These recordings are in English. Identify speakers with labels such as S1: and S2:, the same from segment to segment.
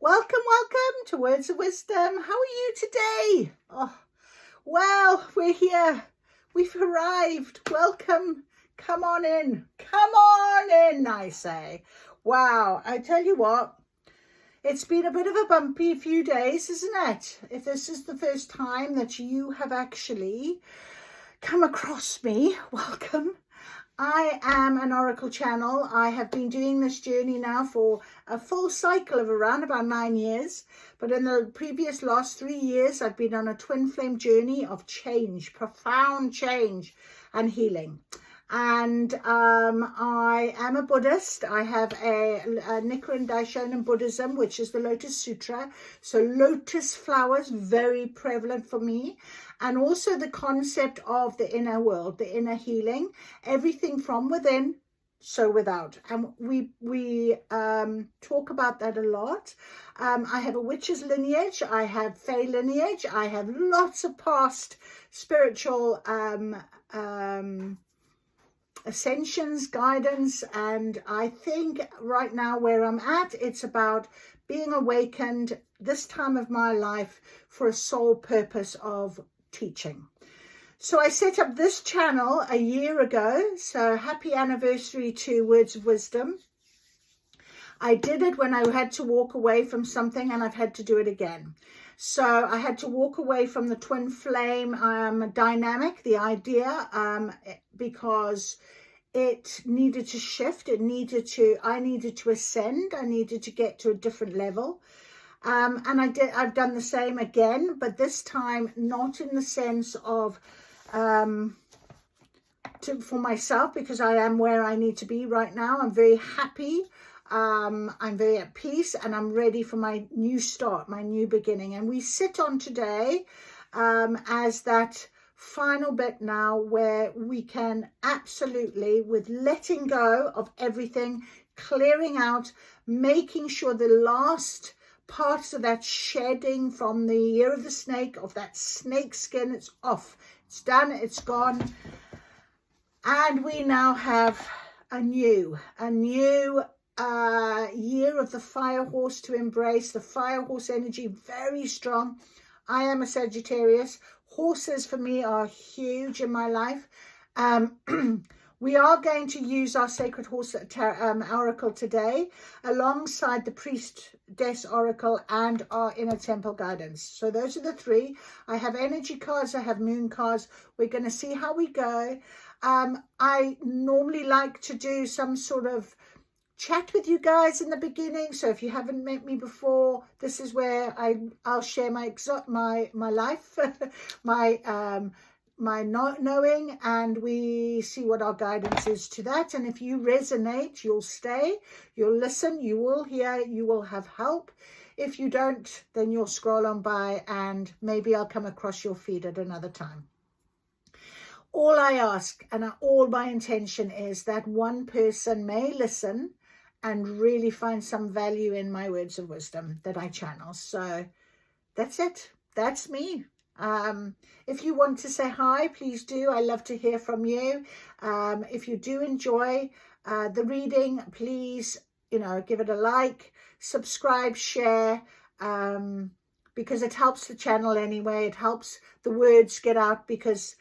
S1: Welcome to Words of Wisdom. How are you today? Oh, well, we're here. We've arrived. Welcome. Come on in. Come on in, I say. Wow, I tell you what, it's been a bit of a bumpy few days, isn't it? If this is the first time that you have actually come across me, welcome. I am an Oracle channel. I have been doing this journey now for a full cycle of around about 9 years. But in the previous last 3 years, I've been on a twin flame journey of change, profound change and healing. And I am a Buddhist. I have a Nichiren Daishonin Buddhism, which is the Lotus Sutra. So lotus flowers, very prevalent for me. And also the concept of the inner world, the inner healing, everything from within, so without. And we talk about that a lot. I have a witch's lineage. I have fae lineage. I have lots of past spiritual ascensions, guidance, and I think right now where I'm at, it's about being awakened this time of my life for a sole purpose of teaching. So I set up this channel a year ago, so happy anniversary to Words of Wisdom. I did it when I had to walk away from something, and I've had to do it again. So I had to walk away from the twin flame dynamic, the idea, because it needed to shift. I needed to ascend. I needed to get to a different level. And I've done the same again, but this time not in the sense of for myself, because I am where I need to be right now. I'm very happy. I'm very at peace, and I'm ready for my new start, my new beginning. And we sit on today as that final bit now where we can absolutely, with letting go of everything, clearing out, making sure the last parts of that shedding from the year of the snake, of that snake skin, it's off, it's done, it's gone. And we now have a new year of the fire horse to embrace. The fire horse energy, very strong. I am a Sagittarius. Horses for me are huge in my life. We are going to use our Sacred Horse Oracle today alongside the Priestess Oracle and our Inner Temple Guidance. So those are the three. I have energy cards, I have moon cards. We're going to see how we go. I normally like to do some sort of chat with you guys in the beginning. So if you haven't met me before, this is where I'll share my life, my not knowing, and we see what our guidance is to that. And if you resonate, you'll stay, you'll listen, you will hear, you will have help. If you don't, then you'll scroll on by, and maybe I'll come across your feed at another time. All I ask and all my intention is that one person may listen and really find some value in my words of wisdom that I channel. So that's it. That's me. If you want to say hi, please do. I love to hear from you. If you do enjoy the reading, please, give it a like, subscribe, share, because it helps the channel anyway. It helps the words get out, because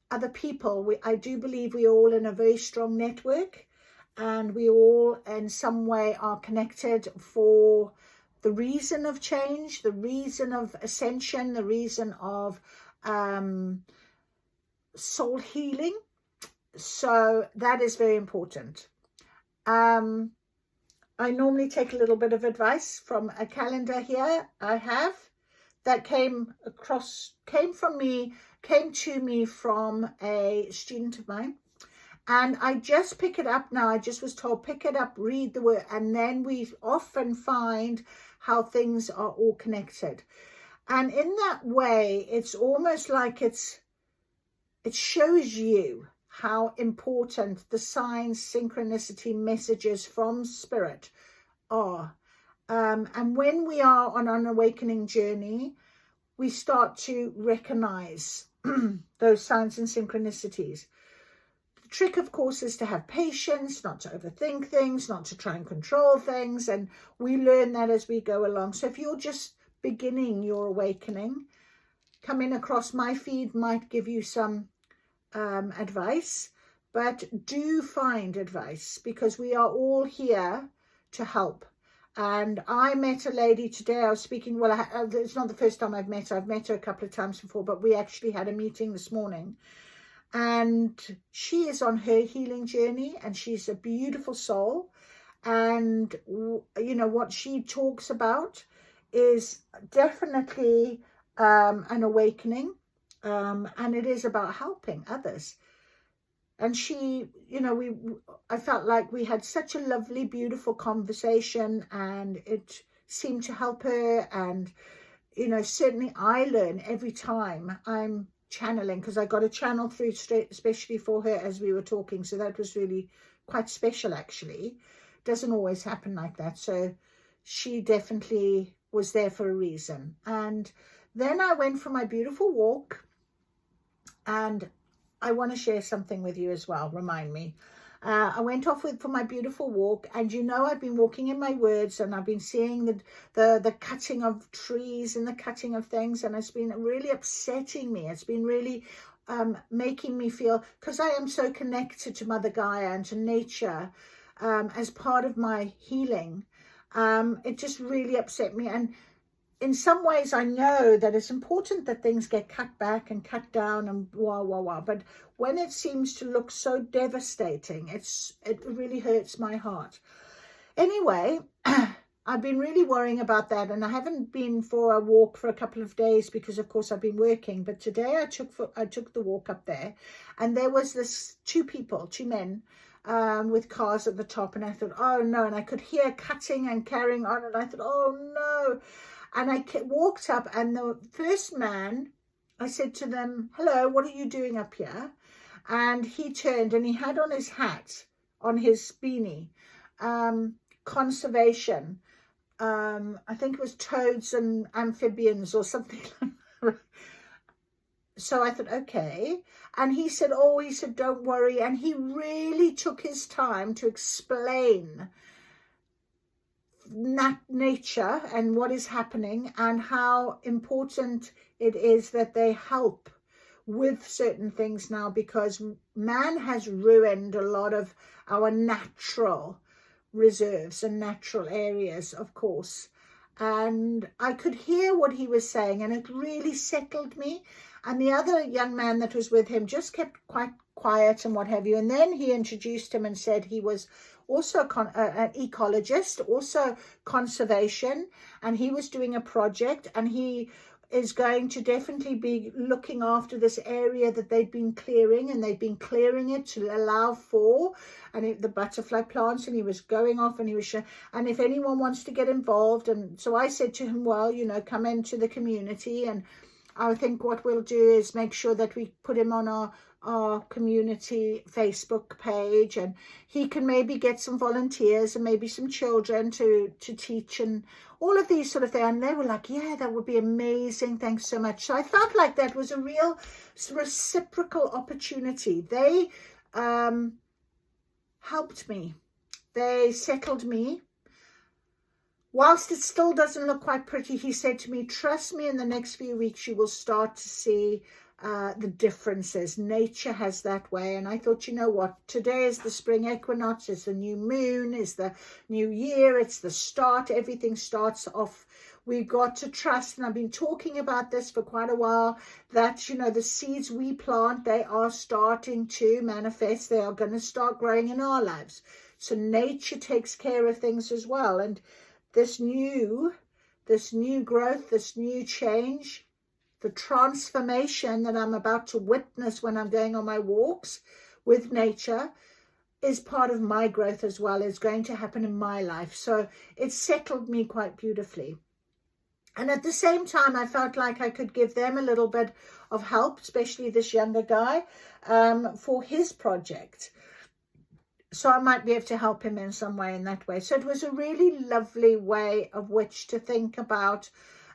S1: other people, I do believe we're all in a very strong network, and we all in some way are connected for the reason of change, the reason of ascension, the reason of soul healing. So that is very important. I normally take a little bit of advice from a calendar here I have that came to me from a student of mine. And I just pick it up now. I just was told, pick it up, read the word, and then we often find how things are all connected. And in that way, it's almost like it shows you how important the signs, synchronicity, messages from spirit are. And when we are on an awakening journey, we start to recognize those signs and synchronicities. trick, of course, is to have patience, not to overthink things, not to try and control things. And we learn that as we go along. So if you're just beginning your awakening, coming across my feed might give you some advice, but do find advice, because we are all here to help. And I met a lady today. I was speaking, well, it's not the first time I've met her. I've met her a couple of times before, but we actually had a meeting this morning. And she is on her healing journey, and she's a beautiful soul. And, you know, what she talks about is definitely an awakening. And it is about helping others. And she, you know, I felt like we had such a lovely, beautiful conversation, and it seemed to help her. And, you know, certainly I learn every time I'm channeling, because I got a channel through especially for her as we were talking. So that was really quite special, actually. Doesn't always happen like that. So she definitely was there for a reason. And then I went for my beautiful walk, and I want to share something with you as well. Remind me. I went off for my beautiful walk, and you know, I've been walking in my words, and I've been seeing the cutting of trees and the cutting of things, and it's been really upsetting me. It's been really making me feel, because I am so connected to Mother Gaia and to nature as part of my healing. It just really upset me. And in some ways, I know that it's important that things get cut back and cut down and but when it seems to look so devastating, it really hurts my heart. Anyway, I've been really worrying about that, and I haven't been for a walk for a couple of days because, of course, I've been working. But today I took the walk up there, and there was this two men with cars at the top, and I thought, oh no, and I could hear cutting and carrying on, and I thought, oh no. And I walked up, and the first man, I said to them, hello, what are you doing up here? And he turned, and he had on his hat, on his beanie, conservation. I think it was toads and amphibians or something like that. So I thought, okay. And he said, don't worry. And he really took his time to explain nature and what is happening, and how important it is that they help with certain things now, because man has ruined a lot of our natural reserves and natural areas, of course. And I could hear what he was saying, and it really settled me. And the other young man that was with him just kept quite quiet and what have you. And then he introduced him and said he was also an ecologist, also conservation, and he was doing a project, and he is going to definitely be looking after this area that they've been clearing, and they've been clearing it to allow for the butterfly plants. And he was going off, and he was and if anyone wants to get involved. And so I said to him, well, you know, come into the community, and I think what we'll do is make sure that we put him on our community Facebook page, and he can maybe get some volunteers and maybe some children to teach and all of these sort of things. And they were like, yeah, that would be amazing, thanks so much. So I felt like that was a real reciprocal opportunity. They helped me, they settled me. Whilst it still doesn't look quite pretty, he said to me, trust me, in the next few weeks you will start to see the differences. Nature has that way. And I thought, you know what, today is the spring equinox, it's the new moon, it's the new year, it's the start, everything starts off. We've got to trust, and I've been talking about this for quite a while, that, you know, the seeds we plant, they are starting to manifest. They are going to start growing in our lives. So nature takes care of things as well. And this new growth, this new change, the transformation that I'm about to witness when I'm going on my walks with nature is part of my growth as well. It's going to happen in my life. So it settled me quite beautifully. And at the same time, I felt like I could give them a little bit of help, especially this younger guy, for his project. So I might be able to help him in some way in that way. So it was a really lovely way of which to think about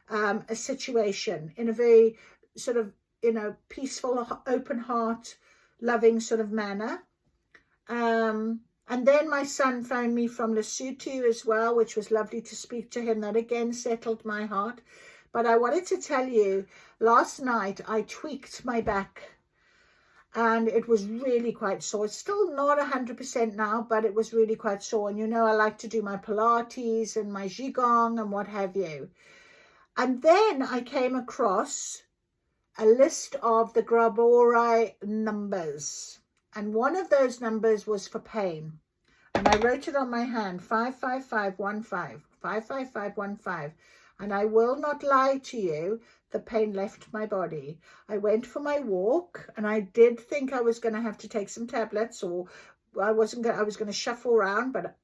S1: a situation in a very sort of, you know, peaceful, open heart, loving sort of manner. And then my son phoned me from Lesotho as well, which was lovely to speak to him. That again settled my heart. But I wanted to tell you, last night I tweaked my back and it was really quite sore. It's still not 100% now, but it was really quite sore. And you know, I like to do my Pilates and my Qigong and what have you. And then I came across a list of the Grabori numbers. And one of those numbers was for pain. And I wrote it on my hand, 55515, 55515. And I will not lie to you, the pain left my body. I went for my walk and I did think I was going to have to take some tablets, or I was going to shuffle around, but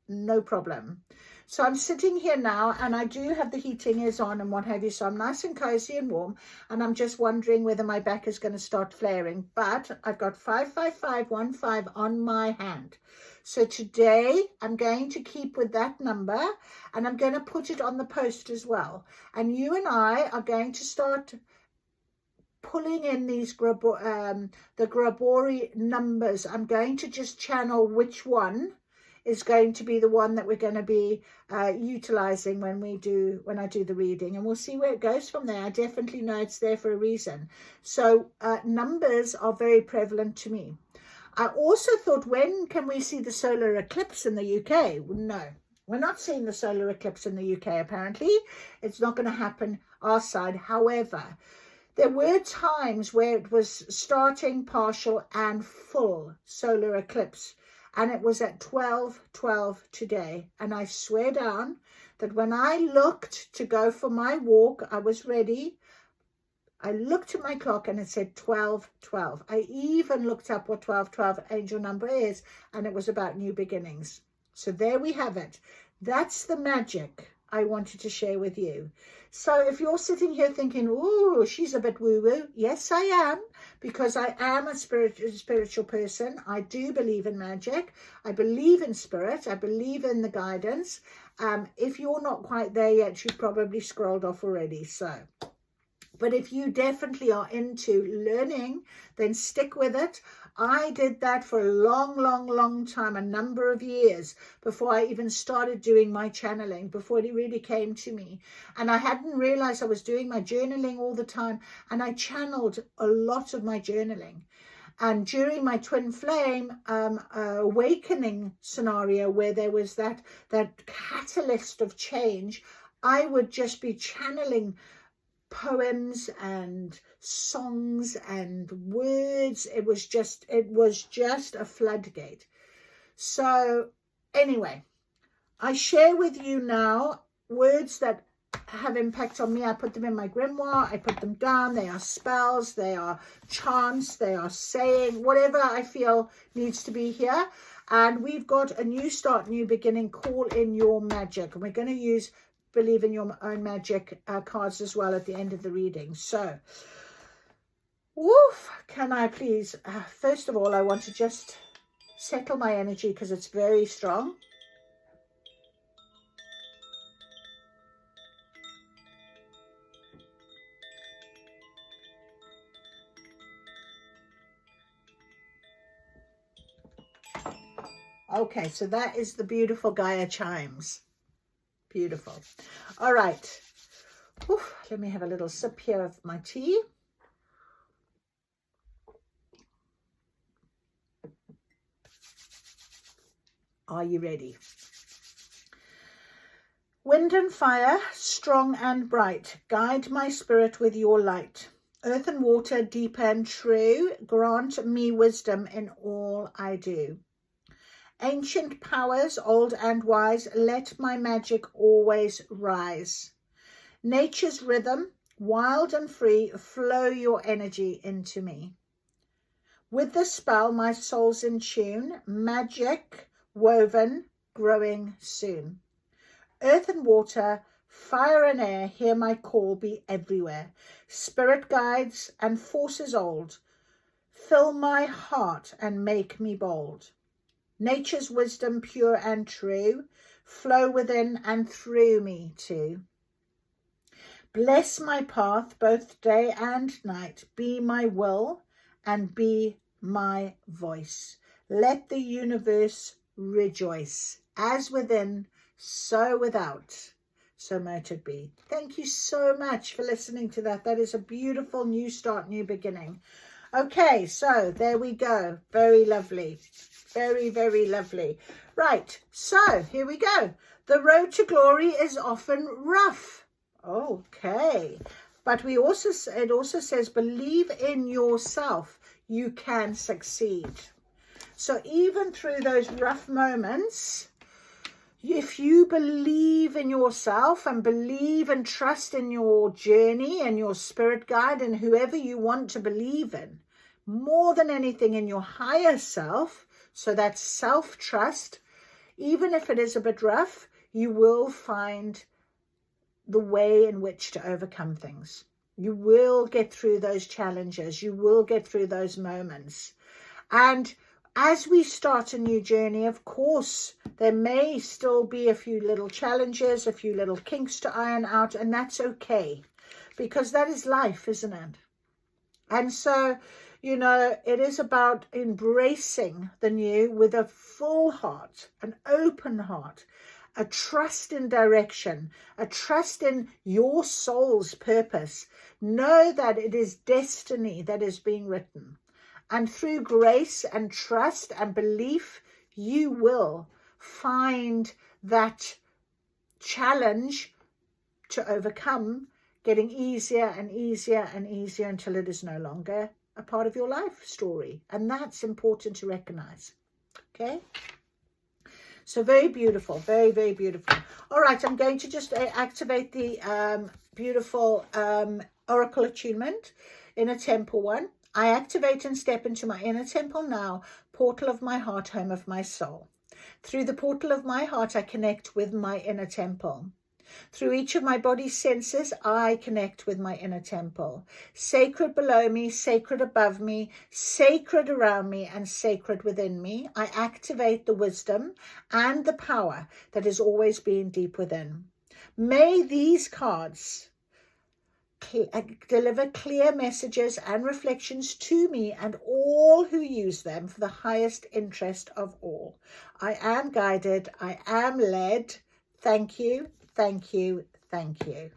S1: no problem. So I'm sitting here now and I do have the heating is on and what have you. So I'm nice and cozy and warm. And I'm just wondering whether my back is going to start flaring. But I've got 55515 on my hand. So today I'm going to keep with that number and I'm going to put it on the post as well. And you and I are going to start pulling in these the Grabori numbers. I'm going to just channel which one is going to be the one that we're going to be utilizing when I do the reading, and we'll see where it goes from there. I definitely know it's there for a reason. So numbers are very prevalent to me. I also thought, when can we see the solar eclipse in the UK? No, we're not seeing the solar eclipse in the UK. Apparently it's not going to happen our side. However, there were times where it was starting partial and full solar eclipse. And it was at 12:12 today. And I swear down that when I looked to go for my walk, I was ready. I looked at my clock and it said 12:12. I even looked up what 12:12 angel number is, and it was about new beginnings. So there we have it. That's the magic I wanted to share with you. So if you're sitting here thinking, "Ooh, she's a bit woo-woo," yes, I am, because I am a spiritual person. I do believe in magic. I believe in spirit. I believe in the guidance. If you're not quite there yet, you've probably scrolled off already. So, but if you definitely are into learning, then stick with it. I did that for a long time, a number of years before I even started doing my channeling, before it really came to me. And I hadn't realized I was doing my journaling all the time, and I channeled a lot of my journaling. And during my twin flame awakening scenario, where there was that catalyst of change, I would just be channeling poems and songs and words. It was just a floodgate. So anyway, I share with you now words that have impact on me. I put them in my grimoire. I put them down. They are spells, they are chants, they are saying, whatever I feel needs to be here. And we've got a new start, new beginning, call in your magic, and we're going to use believe in your own magic cards as well at the end of the reading. So woof, can I please first of all, I want to just settle my energy because it's very strong. Okay, so that is the beautiful Gaia chimes. Beautiful. All right. Oof, let me have a little sip here of my tea. Are you ready? Wind and fire, strong and bright, guide my spirit with your light. Earth and water, deep and true, grant me wisdom in all I do. Ancient powers, old and wise, let my magic always rise. Nature's rhythm, wild and free, flow your energy into me. With the spell, my soul's in tune, magic woven, growing soon. Earth and water, fire and air, hear my call, be everywhere. Spirit guides and forces old, fill my heart and make me bold. Nature's wisdom, pure and true, flow within and through me too. Bless my path both day and night, be my will and be my voice. Let the universe rejoice. As within, so without. So might it be. Thank you so much for listening to that. That is a beautiful new start, new beginning. Okay, so there we go. Very lovely. Very, very lovely. Right, so here we go. The road to glory is often rough. Okay. But it also says, believe in yourself. You can succeed. So even through those rough moments, if you believe in yourself and believe and trust in your journey and your spirit guide and whoever you want to believe in, more than anything in your higher self, so that's self-trust, even if it is a bit rough, you will find the way in which to overcome things. You will get through those challenges. You will get through those moments. And as we start a new journey, of course, there may still be a few little challenges, a few little kinks to iron out, and that's okay, because that is life, isn't it? And so, you know, it is about embracing the new with a full heart, an open heart, a trust in direction, a trust in your soul's purpose. Know that it is destiny that is being written. And through grace and trust and belief, you will find that challenge to overcome getting easier and easier and easier until it is no longer a part of your life story. And that's important to recognize. Okay? So very beautiful, very, very beautiful. All right, I'm going to just activate the beautiful Oracle Attunement, Inner Temple one. I activate and step into my inner temple now, portal of my heart, home of my soul. Through the portal of my heart, I connect with my inner temple. Through each of my body's senses, I connect with my inner temple. Sacred below me, sacred above me, sacred around me, and sacred within me, I activate the wisdom and the power that has always been deep within. May these cards deliver clear messages and reflections to me and all who use them for the highest interest of all. I am guided. I am led. Thank you. Thank you. Thank you.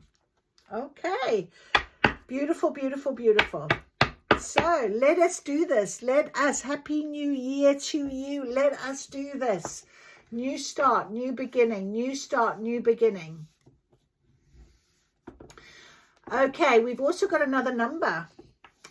S1: Okay. Beautiful, beautiful, beautiful. So let us do this. Let us. Happy New Year to you. Let us do this. New start, new beginning. New start, new beginning. Okay, we've also got another number,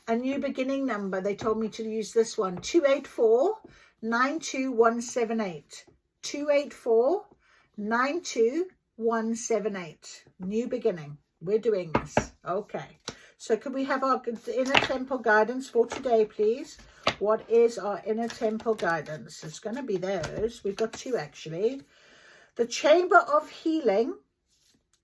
S1: a new beginning number. They told me to use this one, 284-92178. 284-92178. New beginning. We're doing this. Okay. So could we have our inner temple guidance for today, please? What is our inner temple guidance? It's going to be those. We've got two, actually. The Chamber of Healing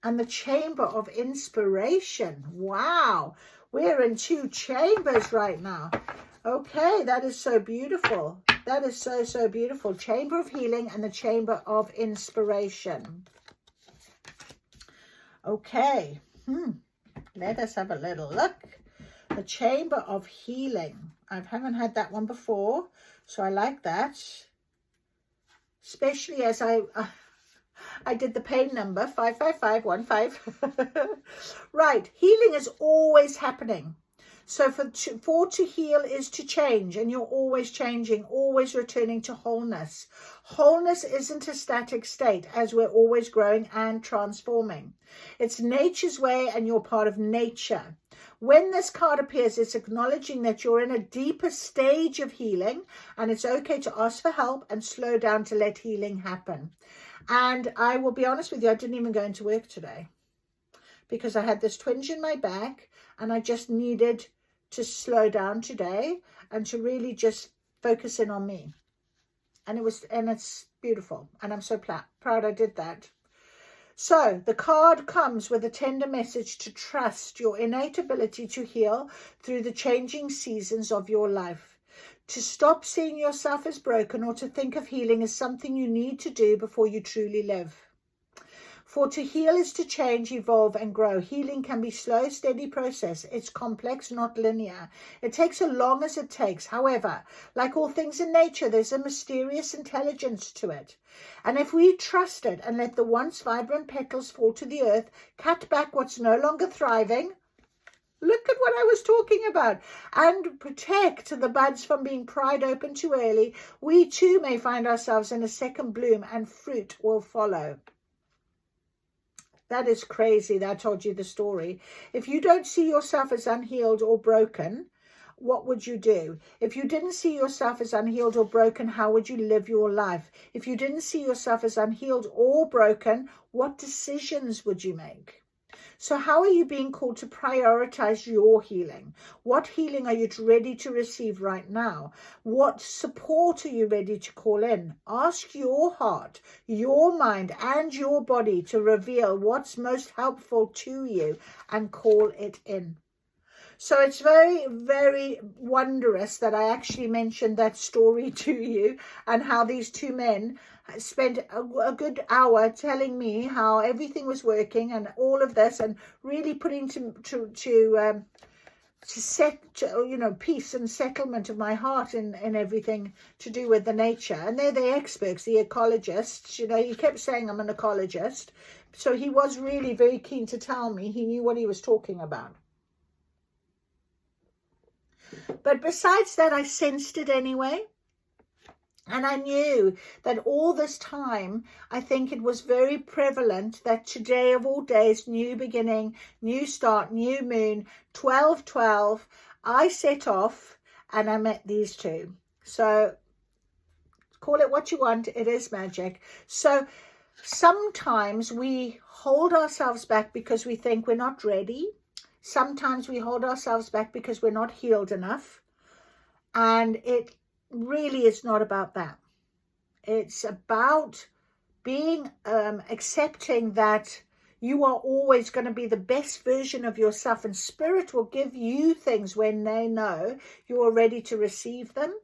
S1: and the Chamber of Inspiration. Wow, we're in two chambers right now. Okay, that is so beautiful. That is so, so beautiful. Chamber of Healing and the Chamber of Inspiration. Okay, let us have a little look. The Chamber of Healing. I haven't had that one before, so I like that. Especially as I did the pain number, 55515. Right, healing is always happening. So for to heal is to change, and you're always changing, always returning to wholeness. Wholeness isn't a static state, as we're always growing and transforming. It's nature's way, and you're part of nature. When this card appears, it's acknowledging that you're in a deeper stage of healing, and it's okay to ask for help and slow down to let healing happen. And I will be honest with you, I didn't even go into work today because I had this twinge in my back, and I just needed to slow down today and to really just focus in on me. And it's beautiful, and I'm so proud I did that. So the card comes with a tender message to trust your innate ability to heal through the changing seasons of your life. To stop seeing yourself as broken, or to think of healing as something you need to do before you truly live. For to heal is to change, evolve and grow. Healing can be slow, steady process. It's complex, not linear. It takes as long as it takes. However, like all things in nature, there's a mysterious intelligence to it. And if we trust it and let the once vibrant petals fall to the earth, cut back what's no longer thriving, look at what I was talking about, and protect the buds from being pried open too early, we too may find ourselves in a second bloom and fruit will follow. That is crazy that I told you the story. If you don't see yourself as unhealed or broken, what would you do? If you didn't see yourself as unhealed or broken, how would you live your life? If you didn't see yourself as unhealed or broken, what decisions would you make? So how are you being called to prioritize your healing? What healing are you ready to receive right now? What support are you ready to call in? Ask your heart, your mind, and your body to reveal what's most helpful to you and call it in. So it's very, very wondrous that I actually mentioned that story to you, and how these two men spent a good hour telling me how everything was working and all of this, and really putting to set, peace and settlement of my heart in everything to do with the nature. And they're the experts, the ecologists. He kept saying I'm an ecologist. So he was really very keen to tell me he knew what he was talking about. But besides that, I sensed it anyway. And I knew that all this time, I think it was very prevalent that today of all days, new beginning, new start, new moon, 12/12, I set off and I met these two. So call it what you want, it is magic. So sometimes we hold ourselves back because we think we're not ready. Sometimes we hold ourselves back because we're not healed enough. And it really is not about that. It's about being accepting that you are always going to be the best version of yourself, and spirit will give you things when they know you are ready to receive them,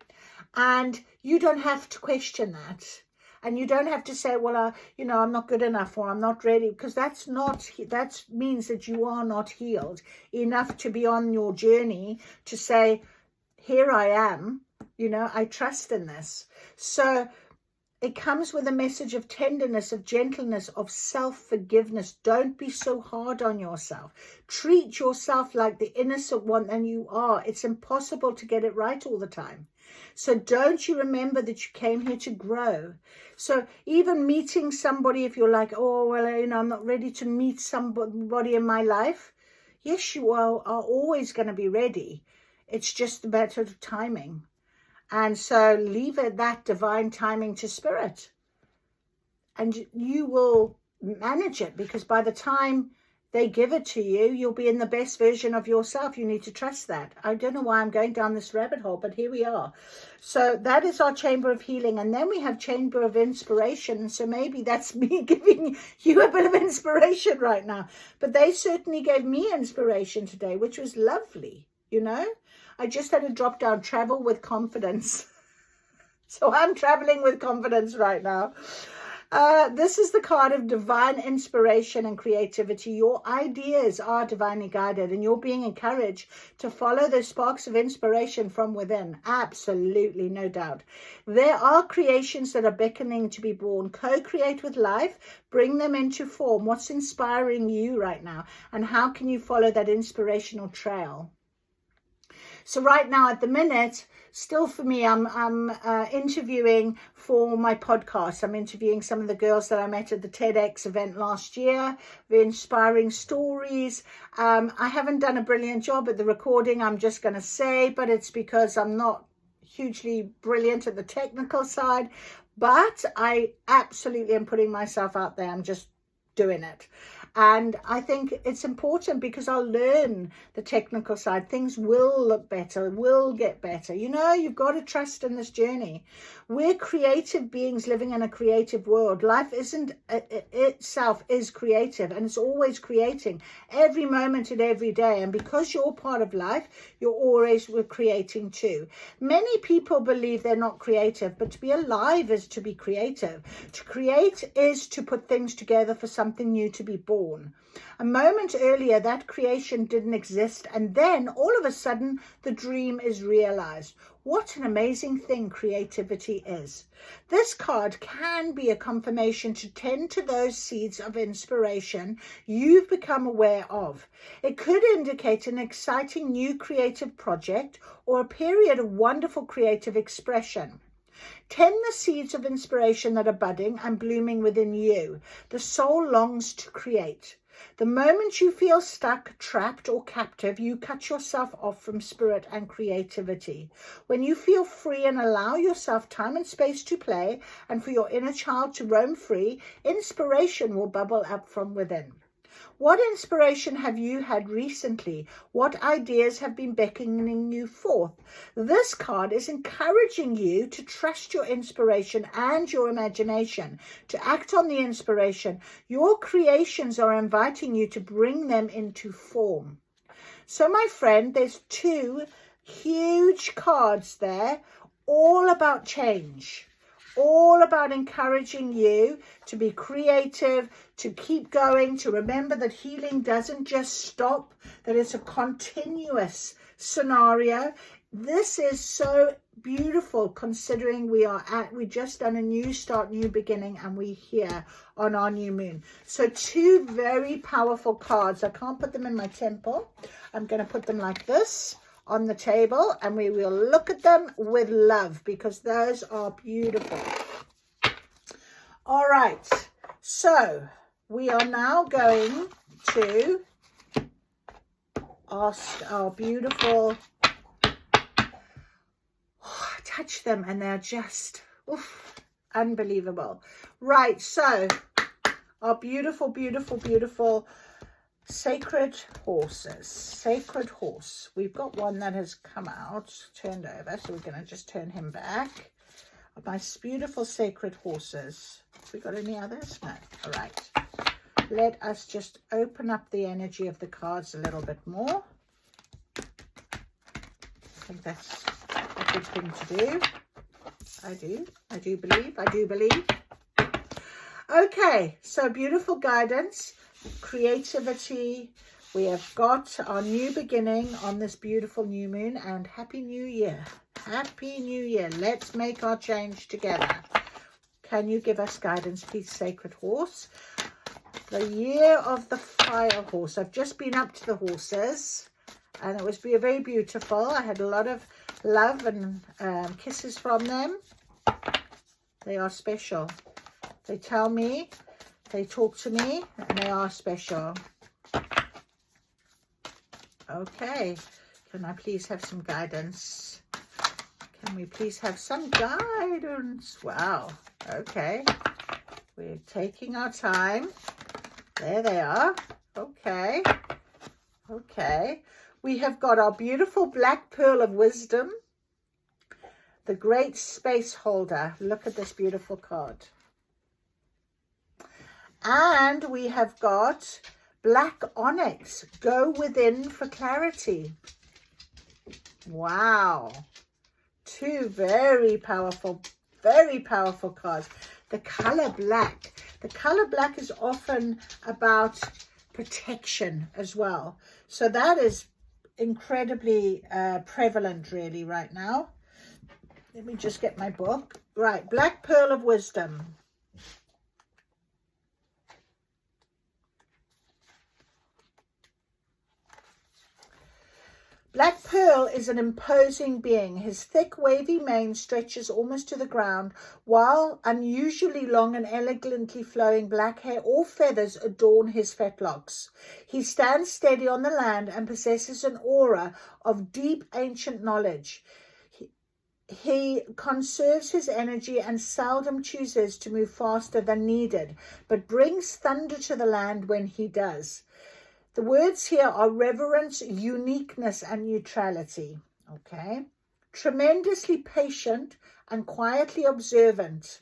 S1: and you don't have to question that. And you don't have to say, well, I'm not good enough, or I'm not ready, because that means that you are not healed enough to be on your journey to say, here I am, I trust in this. So it comes with a message of tenderness, of gentleness, of self-forgiveness. Don't be so hard on yourself. Treat yourself like the innocent one that you are. It's impossible to get it right all the time. So don't you remember that you came here to grow? So even meeting somebody, if you're like, oh, well, I'm not ready to meet somebody in my life. Yes, you are always going to be ready. It's just a matter of timing. And so leave that divine timing to spirit. And you will manage it, because by the time they give it to you, you'll be in the best version of yourself. You need to trust that. I don't know why I'm going down this rabbit hole, but here we are. So that is our chamber of healing. And then we have chamber of inspiration. So maybe that's me giving you a bit of inspiration right now. But they certainly gave me inspiration today, which was lovely, I just had to drop down, travel with confidence. So I'm traveling with confidence right now. This is the card of divine inspiration and creativity. Your ideas are divinely guided, and you're being encouraged to follow the sparks of inspiration from within. Absolutely, no doubt. There are creations that are beckoning to be born. Co-create with life. Bring them into form. What's inspiring you right now? And how can you follow that inspirational trail? So right now, at the minute, still for me, I'm interviewing for my podcast. I'm interviewing some of the girls that I met at the TEDx event last year. The inspiring stories. I haven't done a brilliant job at the recording, I'm just going to say, but it's because I'm not hugely brilliant at the technical side. But I absolutely am putting myself out there. I'm just doing it. And I think it's important because I'll learn the technical side. Things will look better, will get better. You know, you've got to trust in this journey. We're creative beings living in a creative world. Life isn't itself is creative, and it's always creating every moment and every day. And because you're part of life, you're always creating too. Many people believe they're not creative, but to be alive is to be creative. To create is to put things together for something new to be born. A moment earlier, that creation didn't exist, and then all of a sudden the dream is realized. What an amazing thing creativity is. This card can be a confirmation to tend to those seeds of inspiration you've become aware of. It could indicate an exciting new creative project or a period of wonderful creative expression. Tend the seeds of inspiration that are budding and blooming within you. The soul longs to create. The moment you feel stuck, trapped, or captive, you cut yourself off from spirit and creativity. When you feel free and allow yourself time and space to play and for your inner child to roam free, inspiration will bubble up from within. What inspiration have you had recently? What ideas have been beckoning you forth? This card is encouraging you to trust your inspiration and your imagination, to act on the inspiration. Your creations are inviting you to bring them into form. So, my friend, there's two huge cards there, all about change. All about encouraging you to be creative, to keep going, to remember that healing doesn't just stop, that it's a continuous scenario. This is so beautiful considering we just done a new start, new beginning, and we're here on our new moon. So two very powerful cards. I can't put them in my temple. I'm going to put them like this on the table, and we will look at them with love because those are beautiful. All right, so we are now going to ask our beautiful, touch them, and they're just unbelievable. Right, so our beautiful, beautiful, beautiful sacred horses. Sacred horse. We've got one that has come out, turned over, so we're going to just turn him back. My beautiful sacred horses. Have we got any others? No. All right. Let us just open up the energy of the cards a little bit more. I think that's a good thing to do. I do believe. Okay, so beautiful guidance, creativity. We have got our new beginning on this beautiful new moon, and Happy New Year. Happy New Year. Let's make our change together. Can you give us guidance, please, sacred horse? The year of the fire horse. I've just been up to the horses, and it was very beautiful. I had a lot of love and kisses from them. They are special. They tell me, they talk to me, and they are special. Okay, can I please have some guidance? Can we please have some guidance? Wow, okay. We're taking our time. There they are. Okay, okay. We have got our beautiful black pearl of wisdom, the great space holder. Look at this beautiful card. And we have got black onyx, go within for clarity. Wow. Two very powerful cards. The color black. The color black is often about protection as well. So that is incredibly prevalent really right now. Let me just get my book. Right, black pearl of wisdom. Black Pearl is an imposing being. His thick, wavy mane stretches almost to the ground, while unusually long and elegantly flowing black hair or feathers adorn his fetlocks. He stands steady on the land and possesses an aura of deep ancient knowledge. He conserves his energy and seldom chooses to move faster than needed, but brings thunder to the land when he does. The words here are reverence, uniqueness, and neutrality. Okay. Tremendously patient and quietly observant.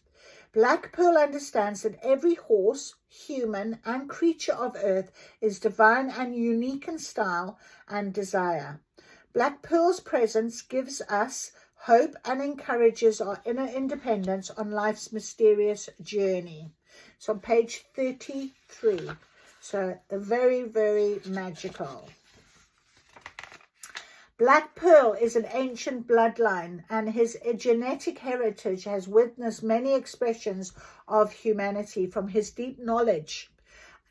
S1: Black Pearl understands that every horse, human, and creature of earth is divine and unique in style and desire. Black Pearl's presence gives us hope and encourages our inner independence on life's mysterious journey. It's on page 33. So very, very magical. Black Pearl is an ancient bloodline, and his genetic heritage has witnessed many expressions of humanity. From his deep knowledge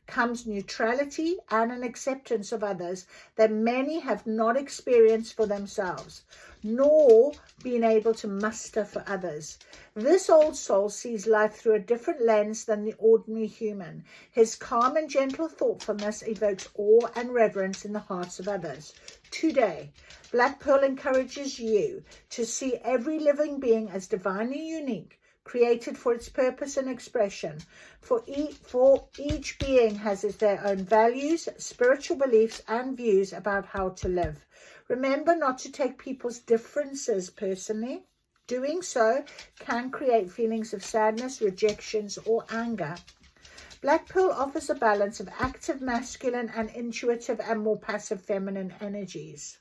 S1: comes neutrality and an acceptance of others that many have not experienced for themselves, nor been able to muster for others. This old soul sees life through a different lens than the ordinary human. His calm and gentle thoughtfulness evokes awe and reverence in the hearts of others. Today, Black Pearl encourages you to see every living being as divinely unique, created for its purpose and expression. For each being has their own values, spiritual beliefs, and views about how to live. Remember not to take people's differences personally. Doing so can create feelings of sadness, rejections, or anger. Black Pearl offers a balance of active masculine and intuitive and more passive feminine energies.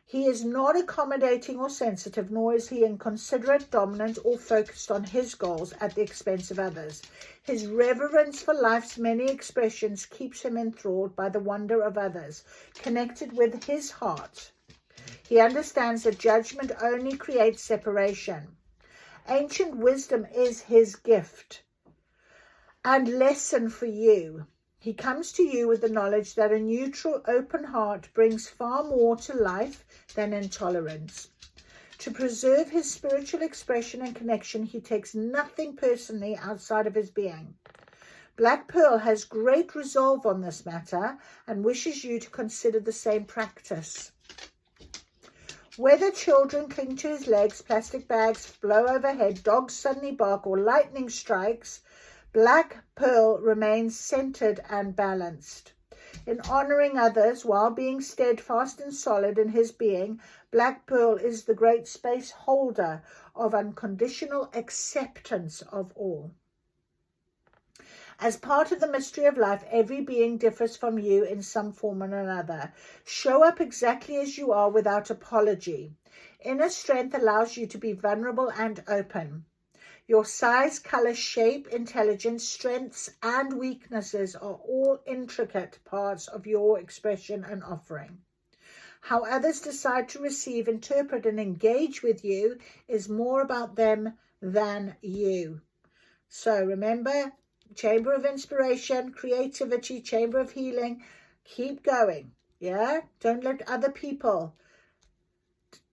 S1: He is not accommodating or sensitive, nor is he inconsiderate, dominant, or focused on his goals at the expense of others. His reverence for life's many expressions keeps him enthralled by the wonder of others, connected with his heart. He understands that judgment only creates separation. Ancient wisdom is his gift and lesson for you. He comes to you with the knowledge that a neutral, open heart brings far more to life than intolerance. To preserve his spiritual expression and connection, he takes nothing personally outside of his being. Black Pearl has great resolve on this matter and wishes you to consider the same practice. Whether children cling to his legs, plastic bags blow overhead, dogs suddenly bark, or lightning strikes, Black Pearl remains centered and balanced. In honoring others while being steadfast and solid in his being, Black Pearl is the great space holder of unconditional acceptance of all. As part of the mystery of life, every being differs from you in some form or another. Show up exactly as you are without apology. Inner strength allows you to be vulnerable and open. Your size, color, shape, intelligence, strengths, and weaknesses are all intricate parts of your expression and offering. How others decide to receive, interpret, and engage with you is more about them than you. So remember, Chamber of Inspiration, Creativity, Chamber of Healing, keep going. Yeah, don't let other people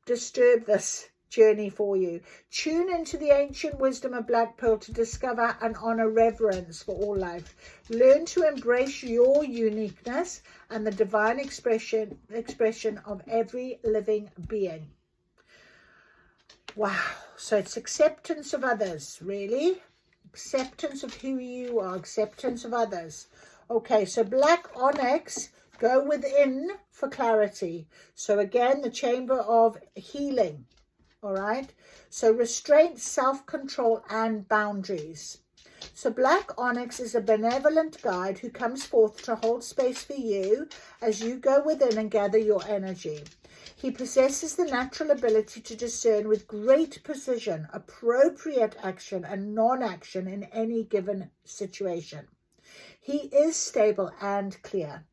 S1: disturb this journey for you. Tune into the ancient wisdom of Black Pearl to discover and honor reverence for all life. Learn to embrace your uniqueness and the divine expression of every living being. Wow. So it's acceptance of others, really. Acceptance of who you are, acceptance of others. Okay, so Black Onyx, go within for clarity. So again, the Chamber of Healing. All right, so restraint, self-control, and boundaries. So Black Onyx is a benevolent guide who comes forth to hold space for you as you go within and gather your energy. He possesses the natural ability to discern with great precision appropriate action and non-action in any given situation. He is stable and clear.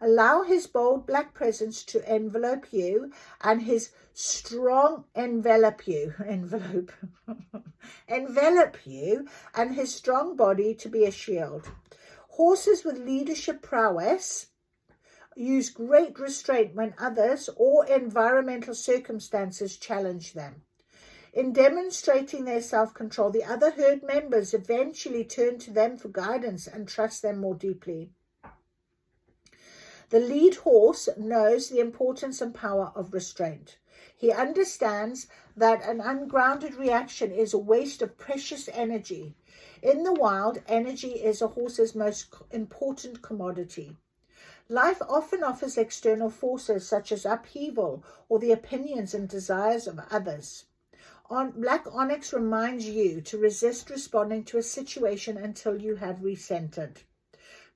S1: Allow his bold black presence to envelope you and his strong envelope you and his strong body to be a shield. Horses with leadership prowess use great restraint when others or environmental circumstances challenge them. In demonstrating their self-control, the other herd members eventually turn to them for guidance and trust them more deeply. The lead horse knows the importance and power of restraint. He understands that an ungrounded reaction is a waste of precious energy. In the wild, energy is a horse's most important commodity. Life often offers external forces such as upheaval or the opinions and desires of others. Black Onyx reminds you to resist responding to a situation until you have recentered.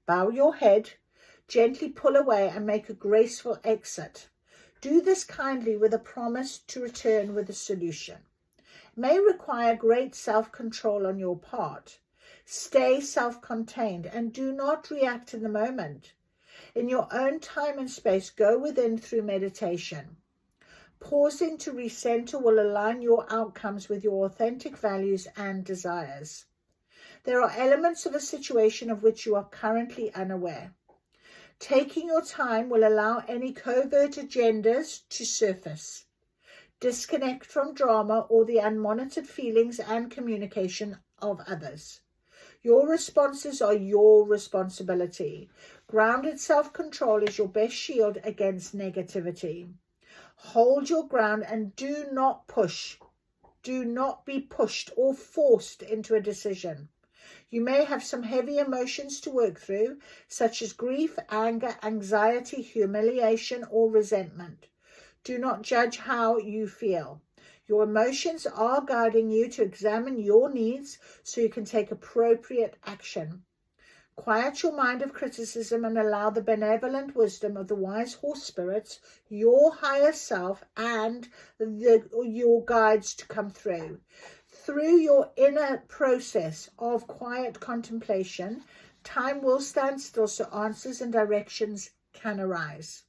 S1: Bow your head, gently pull away and make a graceful exit. Do this kindly with a promise to return with a solution. It may require great self-control on your part. Stay self-contained and do not react in the moment. In your own time and space, go within through meditation. Pausing to recenter will align your outcomes with your authentic values and desires. There are elements of a situation of which you are currently unaware. Taking your time will allow any covert agendas to surface. Disconnect from drama or the unmonitored feelings and communication of others. Your responses are your responsibility. Grounded self-control is your best shield against negativity. Hold your ground and do not push. Do not be pushed or forced into a decision. You may have some heavy emotions to work through, such as grief, anger, anxiety, humiliation, or resentment. Do not judge how you feel. Your emotions are guiding you to examine your needs so you can take appropriate action. Quiet your mind of criticism and allow the benevolent wisdom of the wise horse spirits, your higher self, and your guides to come through. Through your inner process of quiet contemplation, time will stand still so answers and directions can arise.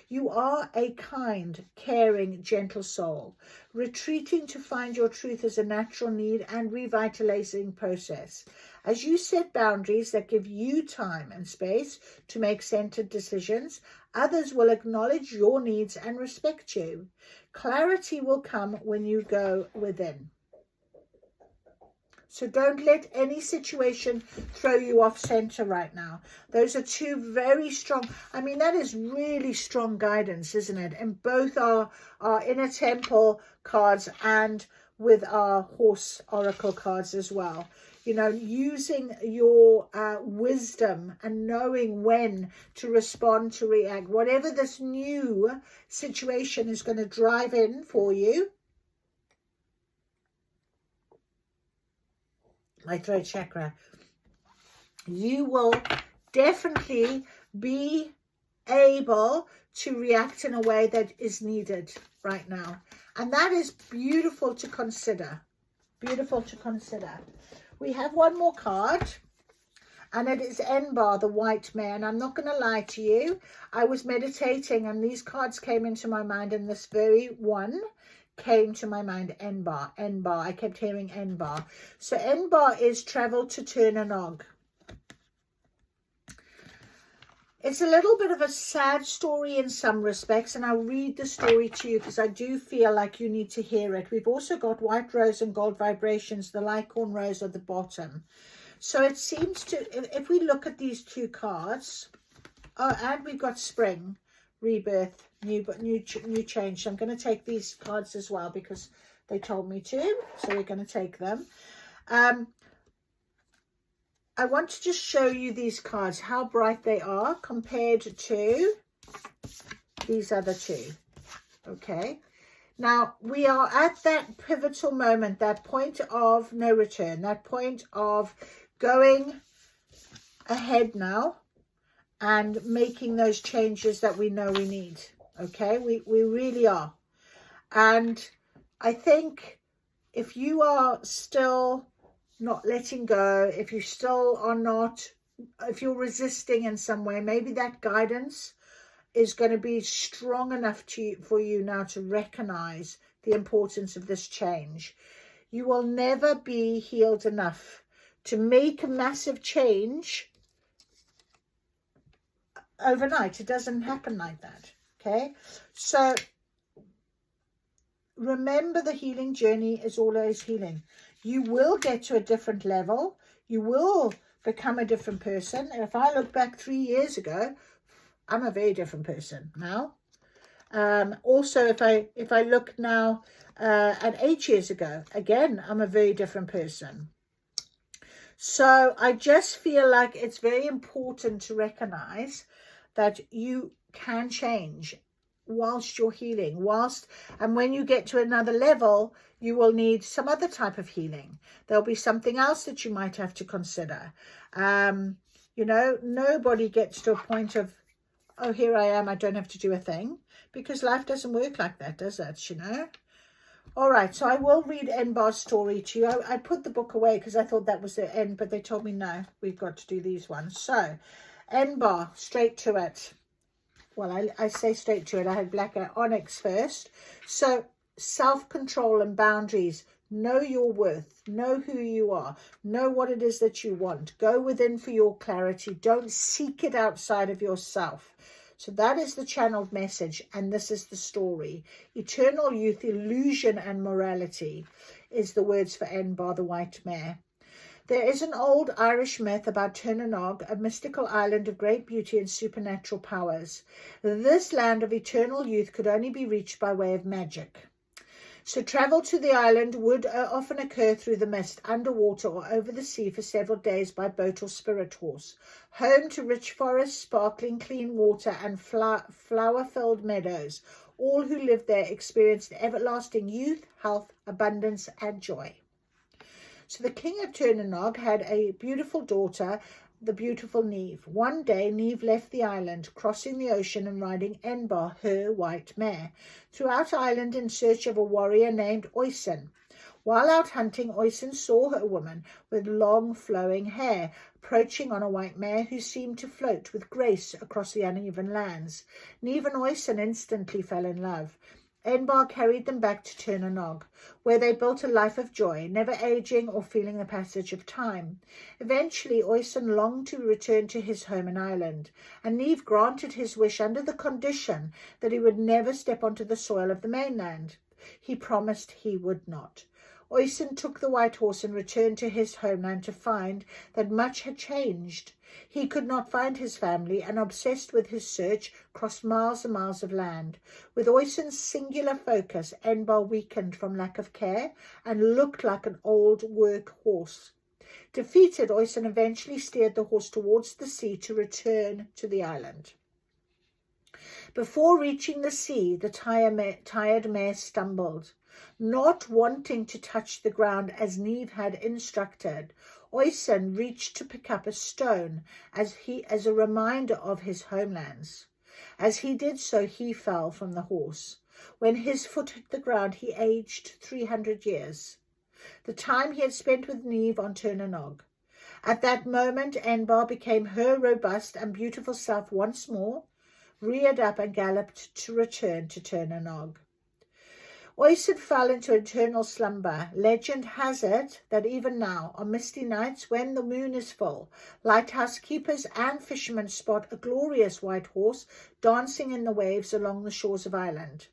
S1: You are a kind, caring, gentle soul. Retreating to find your truth is a natural need and revitalizing process. As you set boundaries that give you time and space to make centered decisions, others will acknowledge your needs and respect you. Clarity will come when you go within. So don't let any situation throw you off center right now. Those are two very strong, I mean, that is really strong guidance, isn't it? In both our inner temple cards and with our horse oracle cards as well. You know, using your wisdom and knowing when to respond, to react. Whatever this new situation is going to drive in for you. My throat chakra, you will definitely be able to react in a way that is needed right now. And that is beautiful to consider. Beautiful to consider. We have one more card, and it is Enbar, the white man. I'm not going to lie to you. I was meditating and these cards came into my mind, and this very one came to my mind. Enbar, Enbar. I kept hearing Enbar. So Enbar is travel to Turnanog. It's a little bit of a sad story in some respects, and I'll read the story to you because I do feel like you need to hear it. We've also got White Rose and Gold Vibrations, the Licorn Rose at the bottom. So it seems to, if we look at these two cards, oh, and we've got Spring, Rebirth, new change. So I'm going to take these cards as well because they told me to, so we're going to take them. I want to just show you these cards, how bright they are compared to these other two. Okay. Now, we are at that pivotal moment, that point of no return, that point of going ahead now and making those changes that we know we need. Okay. We really are. And I think if you are still not letting go, if you still are not, if you're resisting in some way, maybe that guidance is going to be strong enough for you now to recognize the importance of this change. You will never be healed enough to make a massive change overnight. It doesn't happen like that. Okay, so remember, the healing journey is always healing. You will get to a different level. You will become a different person. And if I look back 3 years ago, I'm a very different person now. Also, if I look now at 8 years ago, again, I'm a very different person. So I just feel like it's very important to recognize that you can change whilst you're healing, and when you get to another level, you will need some other type of healing. There'll be something else that you might have to consider. You know, nobody gets to a point of, oh, here I am, I don't have to do a thing, because life doesn't work like that, does it, you know? All right, so I will read Enbar's story to you. I put the book away because I thought that was the end, but they told me no, we've got to do these ones. So, Enbar, straight to it. Well, I say straight to it. I had black onyx first. So, self-control and boundaries. Know your worth. Know who you are. Know what it is that you want. Go within for your clarity. Don't seek it outside of yourself. So that is the channeled message, and this is the story. Eternal youth, illusion, and morality is the words for Enbar, the white mare. There is an old Irish myth about Tir na nOg, a mystical island of great beauty and supernatural powers. This land of eternal youth could only be reached by way of magic. So travel to the island would often occur through the mist, underwater or over the sea for several days by boat or spirit horse. Home to rich forests, sparkling clean water and flower-filled meadows. All who lived there experienced everlasting youth, health, abundance and joy. So the king of Tir na nOg had a beautiful daughter, the beautiful Niamh. One day, Niamh left the island, crossing the ocean and riding Enbar, her white mare, throughout Ireland in search of a warrior named Oisin. While out hunting, Oisin saw a woman with long flowing hair approaching on a white mare who seemed to float with grace across the uneven lands. Niamh and Oisin instantly fell in love. Enbar carried them back to Tir na nOg, where they built a life of joy, never aging or feeling the passage of time. Eventually, Oisin longed to return to his home in Ireland, and Niamh granted his wish under the condition that he would never step onto the soil of the mainland. He promised he would not. Oisin took the white horse and returned to his homeland to find that much had changed. He could not find his family and, obsessed with his search, crossed miles and miles of land. With Oisin's singular focus, Enbar weakened from lack of care and looked like an old work horse. Defeated, Oisin eventually steered the horse towards the sea to return to the island. Before reaching the sea, the tired mare stumbled. Not wanting to touch the ground as Niamh had instructed, Oisin reached to pick up a stone as a reminder of his homelands. As he did so, he fell from the horse. When his foot hit the ground, he aged 300 years, the time he had spent with Niamh on Tir na nOg. At that moment, Enbar became her robust and beautiful self once more, reared up and galloped to return to Tir na nOg. Oisin fell into eternal slumber. Legend has it that even now, on misty nights when the moon is full, lighthouse keepers and fishermen spot a glorious white horse dancing in the waves along the shores of Ireland.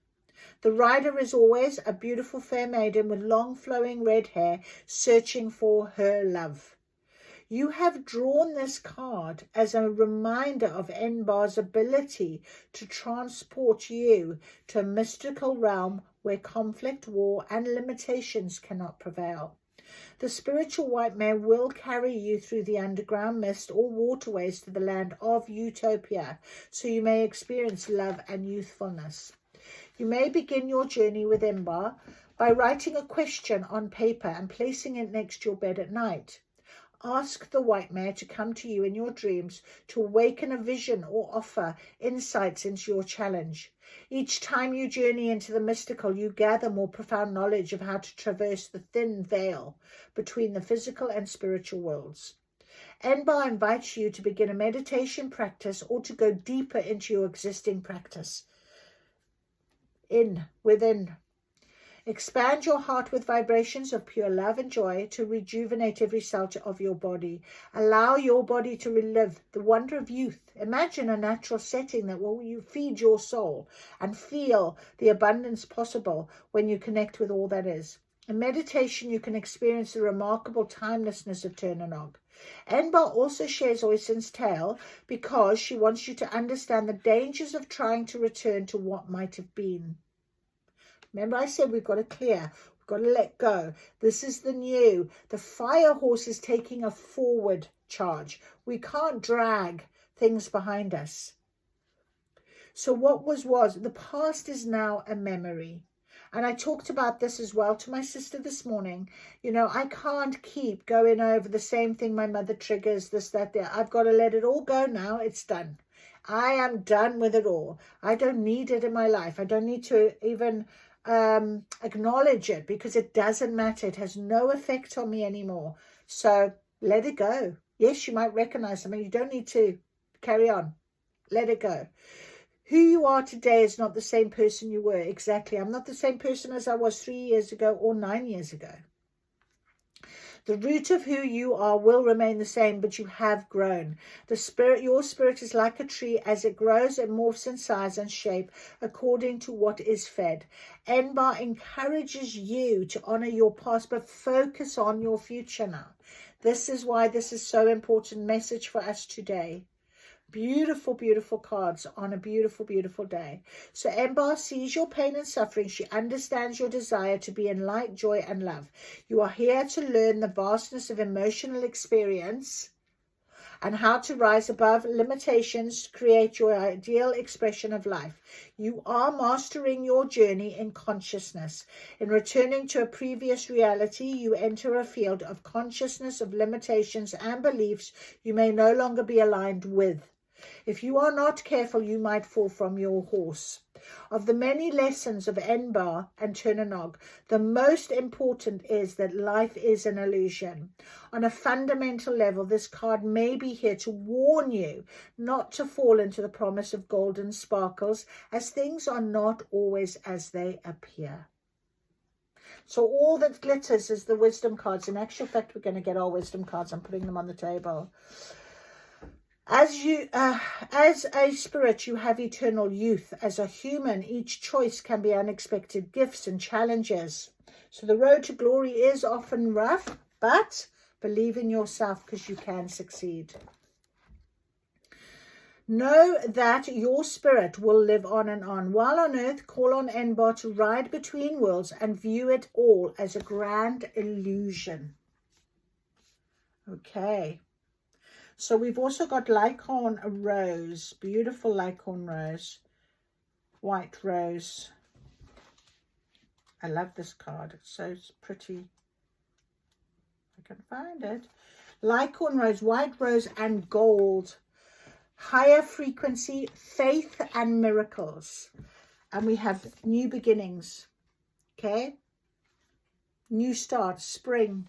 S1: The rider is always a beautiful fair maiden with long flowing red hair, searching for her love. You have drawn this card as a reminder of Enbar's ability to transport you to a mystical realm where conflict, war, and limitations cannot prevail. The spiritual white mare will carry you through the underground mist or waterways to the land of utopia, so you may experience love and youthfulness. You may begin your journey with Enbar by writing a question on paper and placing it next to your bed at night. Ask the white mare to come to you in your dreams to awaken a vision or offer insights into your challenge. Each time you journey into the mystical, you gather more profound knowledge of how to traverse the thin veil between the physical and spiritual worlds. Enbar invites you to begin a meditation practice or to go deeper into your existing practice. Within. Expand your heart with vibrations of pure love and joy to rejuvenate every cell of your body. Allow your body to relive the wonder of youth. Imagine a natural setting that will feed your soul and feel the abundance possible when you connect with all that is. In meditation, you can experience the remarkable timelessness of Tir na nOg. Enbar also shares Oisin's tale because she wants you to understand the dangers of trying to return to what might have been. Remember I said we've got to clear, we've got to let go. This is the new. The fire horse is taking a forward charge. We can't drag things behind us. So what was, the past is now a memory. And I talked about this as well to my sister this morning. You know, I can't keep going over the same thing my mother triggers, this, that, there. I've got to let it all go now. It's done. I am done with it all. I don't need it in my life. I don't need to even acknowledge it because it doesn't matter. It has no effect on me anymore. So let it go. Yes, you might recognize something. You don't need to carry on. Let it go. Who you are today is not the same person you were. Exactly. I'm not the same person as I was 3 years ago or 9 years ago. The root of who you are will remain the same, but you have grown. Your spirit is like a tree. As it grows, it morphs in size and shape according to what is fed. Enbar encourages you to honor your past, but focus on your future now. This is why this is so important message for us today. Beautiful, beautiful cards on a beautiful, beautiful day. So Enbar sees your pain and suffering. She understands your desire to be in light, joy, and love. You are here to learn the vastness of emotional experience and how to rise above limitations to create your ideal expression of life. You are mastering your journey in consciousness. In returning to a previous reality, you enter a field of consciousness of limitations and beliefs you may no longer be aligned with. If you are not careful, you might fall from your horse. Of the many lessons of Enbar and Chernanog, the most important is that life is an illusion. On a fundamental level, this card may be here to warn you not to fall into the promise of golden sparkles, as things are not always as they appear. So all that glitters is the wisdom cards. In actual fact, we're going to get our wisdom cards. I'm putting them on the table. As a spirit, you have eternal youth. As a human, each choice can be unexpected gifts and challenges. So the road to glory is often rough, but believe in yourself because you can succeed. Know that your spirit will live on and on. While on earth, call on Enbar to ride between worlds and view it all as a grand illusion. Okay. So we've also got Licorn Rose, beautiful Licorn Rose, white rose. I love this card. It's so pretty. I can find it. Licorn Rose, white rose and gold. Higher frequency, faith and miracles. And we have new beginnings. Okay. New start, spring.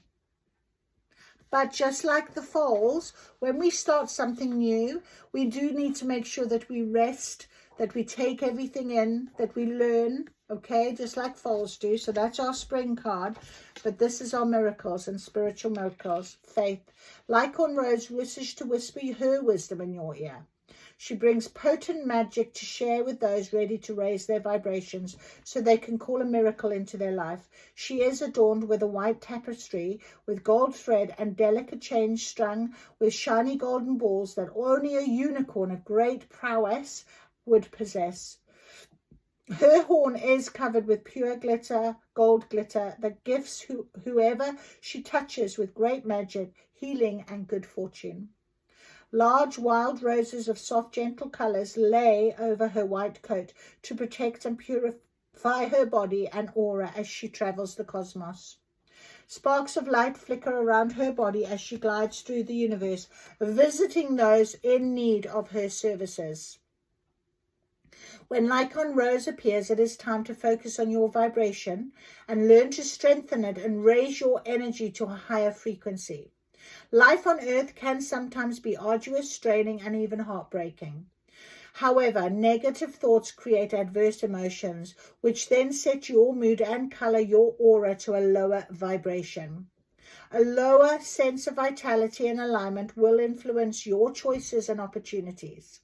S1: But just like the falls, when we start something new, we do need to make sure that we rest, that we take everything in, that we learn, okay, just like falls do. So that's our spring card, but this is our miracles and spiritual miracles, faith. Licorn Rose wishes to whisper her wisdom in your ear. She brings potent magic to share with those ready to raise their vibrations so they can call a miracle into their life. She is adorned with a white tapestry with gold thread and delicate chains strung with shiny golden balls that only a unicorn of great prowess would possess. Her horn is covered with pure glitter, gold glitter, that gifts whoever she touches with great magic, healing, and good fortune. Large wild roses of soft, gentle colors lay over her white coat to protect and purify her body and aura as she travels the cosmos. Sparks of light flicker around her body as she glides through the universe, visiting those in need of her services. When Licorn Rose appears, it is time to focus on your vibration and learn to strengthen it and raise your energy to a higher frequency. Life on earth can sometimes be arduous, straining, and even heartbreaking. However, negative thoughts create adverse emotions, which then set your mood and color your aura to a lower vibration. A lower sense of vitality and alignment will influence your choices and opportunities.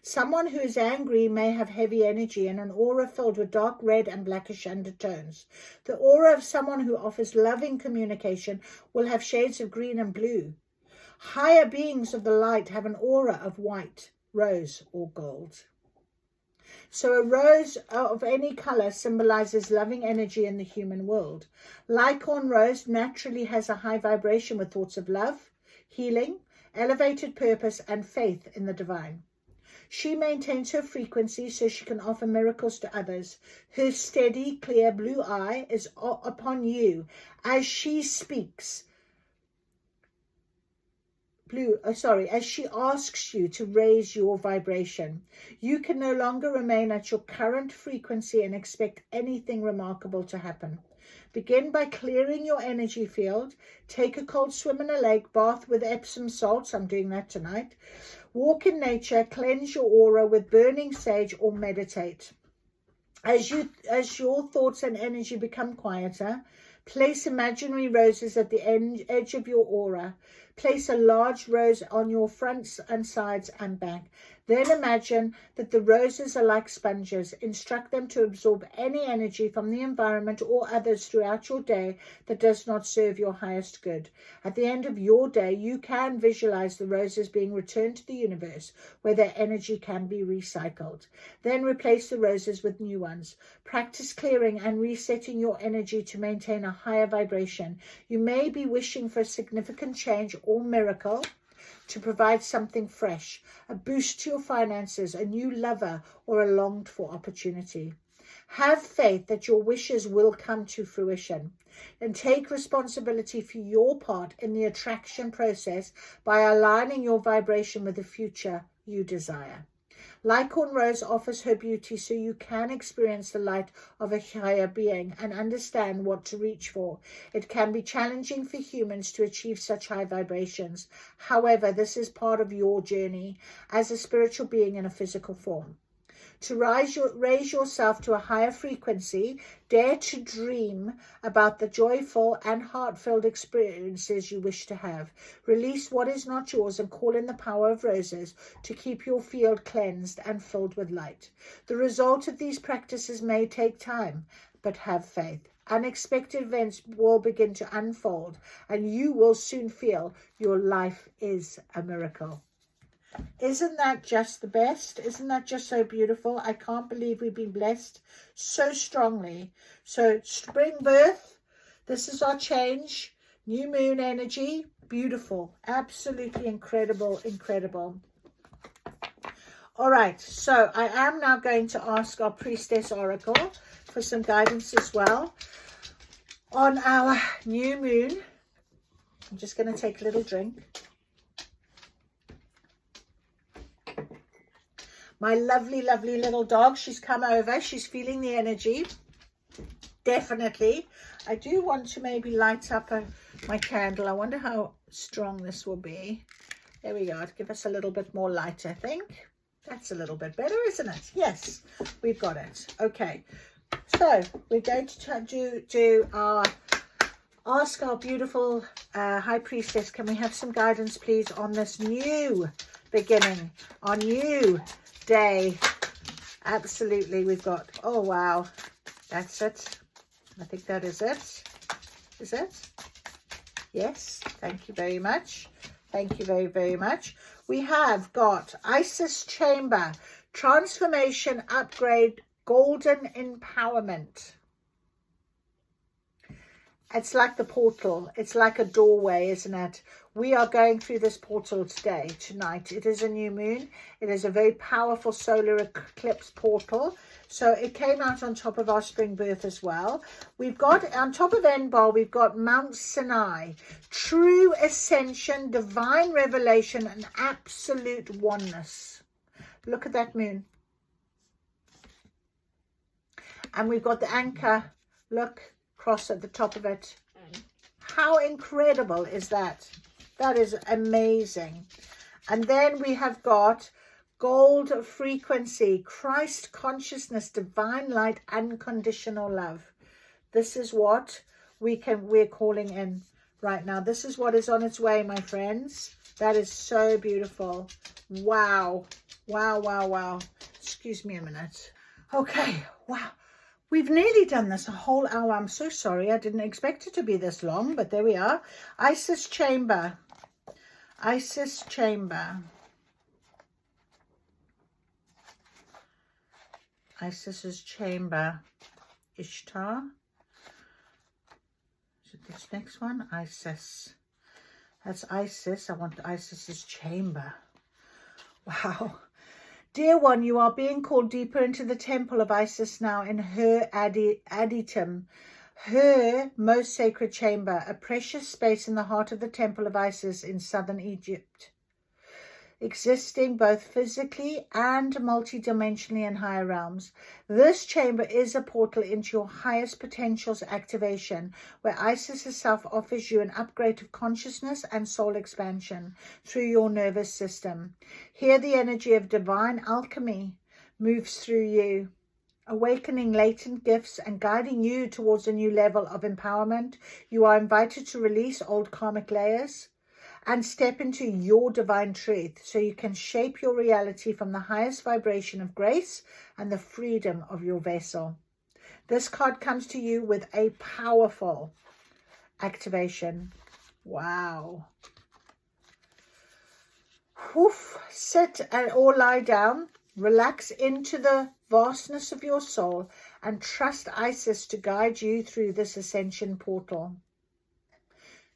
S1: Someone who is angry may have heavy energy and an aura filled with dark red and blackish undertones. The aura of someone who offers loving communication will have shades of green and blue. Higher beings of the light have an aura of white, rose, or gold. So a rose of any color symbolizes loving energy in the human world. Licorn rose naturally has a high vibration with thoughts of love, healing, elevated purpose, and faith in the divine. She maintains her frequency so she can offer miracles to others. Her steady, clear blue eye is upon you as she speaks. As she asks you to raise your vibration. You can no longer remain at your current frequency and expect anything remarkable to happen. Begin by clearing your energy field. Take a cold swim in a lake, bath with Epsom salts. I'm doing that tonight. Walk in nature, cleanse your aura with burning sage, or meditate. As your thoughts and energy become quieter, place imaginary roses at the edge of your aura. Place a large rose on your fronts and sides and back. Then imagine that the roses are like sponges. Instruct them to absorb any energy from the environment or others throughout your day that does not serve your highest good. At the end of your day, you can visualize the roses being returned to the universe where their energy can be recycled. Then replace the roses with new ones. Practice clearing and resetting your energy to maintain a higher vibration. You may be wishing for a significant change or miracle to provide something fresh, a boost to your finances, a new lover, or a longed for opportunity. Have faith that your wishes will come to fruition, and take responsibility for your part in the attraction process by aligning your vibration with the future you desire. Licorn Rose offers her beauty so you can experience the light of a higher being and understand what to reach for. It can be challenging for humans to achieve such high vibrations. However, this is part of your journey as a spiritual being in a physical form. To raise yourself to a higher frequency, dare to dream about the joyful and heart-filled experiences you wish to have. Release what is not yours and call in the power of roses to keep your field cleansed and filled with light. The result of these practices may take time, but have faith. Unexpected events will begin to unfold, and you will soon feel your life is a miracle. Isn't that just the best? Isn't that just so beautiful? I can't believe we've been blessed so strongly. So spring birth, this is our change. New moon energy, beautiful, absolutely incredible, incredible. All right, so I am now going to ask our Priestess Oracle for some guidance as well on our new moon. I'm just going to take a little drink. My lovely, lovely little dog, she's come over. She's feeling the energy. Definitely. I do want to maybe light up my candle. I wonder how strong this will be. There we go. Give us a little bit more light, I think. That's a little bit better, isn't it? Yes, we've got it. Okay. So we're going to do our ask our beautiful High Priestess. Can we have some guidance, please, on this new beginning, our new day? Absolutely. We've got, oh wow, that's it. I think that is it. Is it? Yes, thank you very much. Thank you very, very much. We have got Isis Chamber, Transformation Upgrade, Golden Empowerment. It's like the portal. It's like a doorway, isn't it? We are going through this portal tonight. It is a new moon. It is a very powerful solar eclipse portal. So it came out on top of our spring birth as well. We've got, on top of Enbar, we've got Mount Sinai. True ascension, divine revelation, and absolute oneness. Look at that moon. And we've got the anchor. Look. Cross at the top of it. How incredible is that? That is amazing. And then we have got gold frequency, Christ consciousness, divine light, unconditional love. This is what we're calling in right now. This is what is on its way, my friends. That is so beautiful. Wow. Wow, wow, wow. Excuse me a minute. Okay. Wow. We've nearly done this a whole hour. I'm so sorry. I didn't expect it to be this long, but there we are. Isis Chamber. Isis chamber. Isis's chamber. Ishtar. Is it this next one? Isis. That's Isis. I want Isis's chamber. Wow. Dear one, you are being called deeper into the temple of Isis now in her Aditum, her most sacred chamber, a precious space in the heart of the temple of Isis in southern Egypt, existing both physically and multidimensionally in higher realms. This chamber is a portal into your highest potential's activation, where Isis herself offers you an upgrade of consciousness and soul expansion through your nervous system. Here the energy of divine alchemy moves through you, awakening latent gifts and guiding you towards a new level of empowerment. You are invited to release old karmic layers and step into your divine truth so you can shape your reality from the highest vibration of grace and the freedom of your vessel. This card comes to you with a powerful activation. Wow. Woof. Sit or lie down. Relax into the vastness of your soul and trust Isis to guide you through this ascension portal.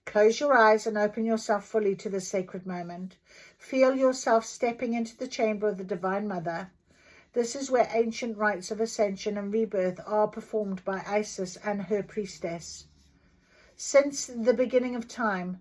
S1: Close your eyes and open yourself fully to this sacred moment. Feel yourself stepping into the chamber of the Divine Mother. This is where ancient rites of ascension and rebirth are performed by Isis and her priestess. Since the beginning of time,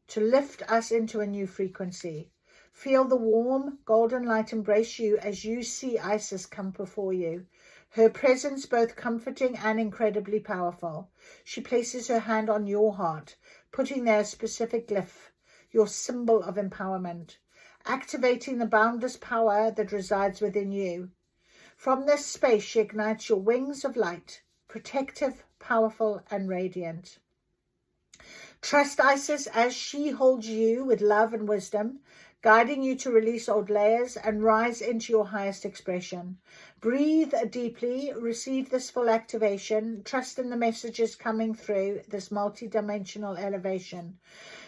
S1: to lift us into a new frequency. Feel the warm golden light embrace you as you see Isis come before you. Her presence both comforting and incredibly powerful. She places her hand on your heart, putting there a specific glyph, your symbol of empowerment, activating the boundless power that resides within you. From this space, she ignites your wings of light, protective, powerful, and radiant. Trust Isis as she holds you with love and wisdom, guiding you to release old layers and rise into your highest expression. Breathe deeply, receive this full activation, trust in the messages coming through this multi-dimensional elevation.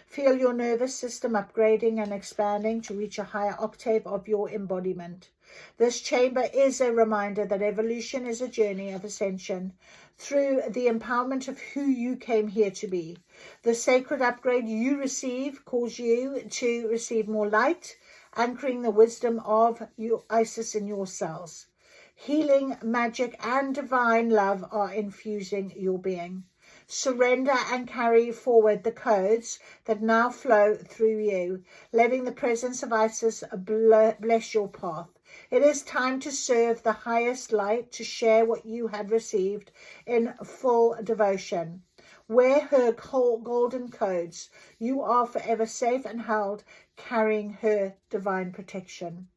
S1: Feel your nervous system upgrading and expanding to reach a higher octave of your embodiment. This chamber is a reminder that evolution is a journey of ascension through the empowerment of who you came here to be. The sacred upgrade you receive calls you to receive more light, anchoring the wisdom of Isis in your cells. Healing, magic, and divine love are infusing your being. Surrender and carry forward the codes that now flow through you, letting the presence of Isis bless your path. It is time to serve the highest light, to share what you had received in full devotion. Wear her golden codes. You are forever safe and held, carrying her divine protection.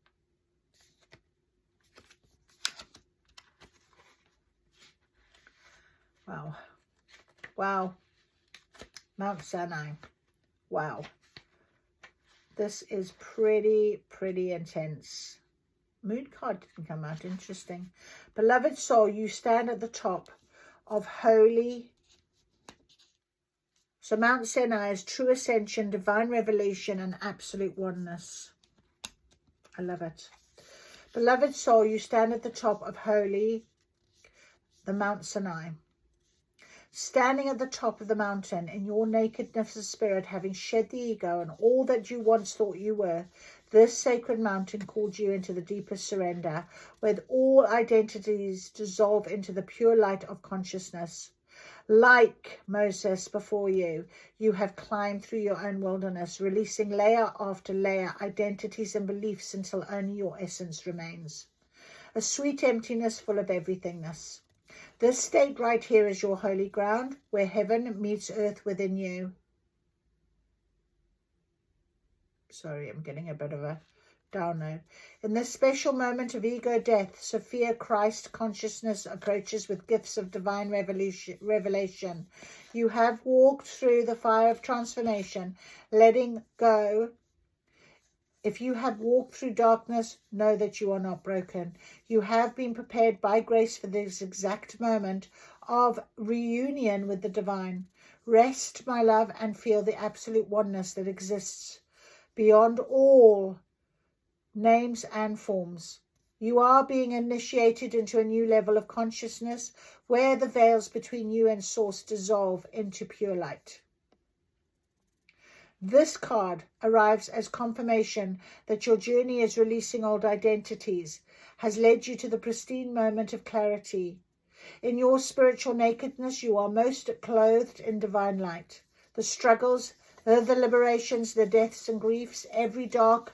S1: Wow. Wow. Mount Sinai. Wow. This is pretty intense. Moon card didn't come out. Interesting. Beloved soul, you stand at the top of holy. So Mount Sinai is true ascension, divine revelation, and absolute oneness. I love it. Beloved soul, you stand at the top of holy, the Mount Sinai. Standing at the top of the mountain in your nakedness of spirit, having shed the ego and all that you once thought you were, this sacred mountain called you into the deepest surrender, where all identities dissolve into the pure light of consciousness. Like Moses before you, you have climbed through your own wilderness, releasing layer after layer, identities and beliefs until only your essence remains. A sweet emptiness full of everythingness. This state right here is your holy ground, where heaven meets earth within you. Sorry, I'm getting a bit of a download. In this special moment of ego death, Sophia Christ consciousness approaches with gifts of divine revelation. You have walked through the fire of transformation, letting go. If you have walked through darkness, know that you are not broken. You have been prepared by grace for this exact moment of reunion with the divine. Rest, my love, and feel the absolute oneness that exists beyond all names and forms. You are being initiated into a new level of consciousness where the veils between you and Source dissolve into pure light. This card arrives as confirmation that your journey is releasing old identities, has led you to the pristine moment of clarity. In your spiritual nakedness, you are most clothed in divine light. The struggles, the liberations, the deaths and griefs, every dark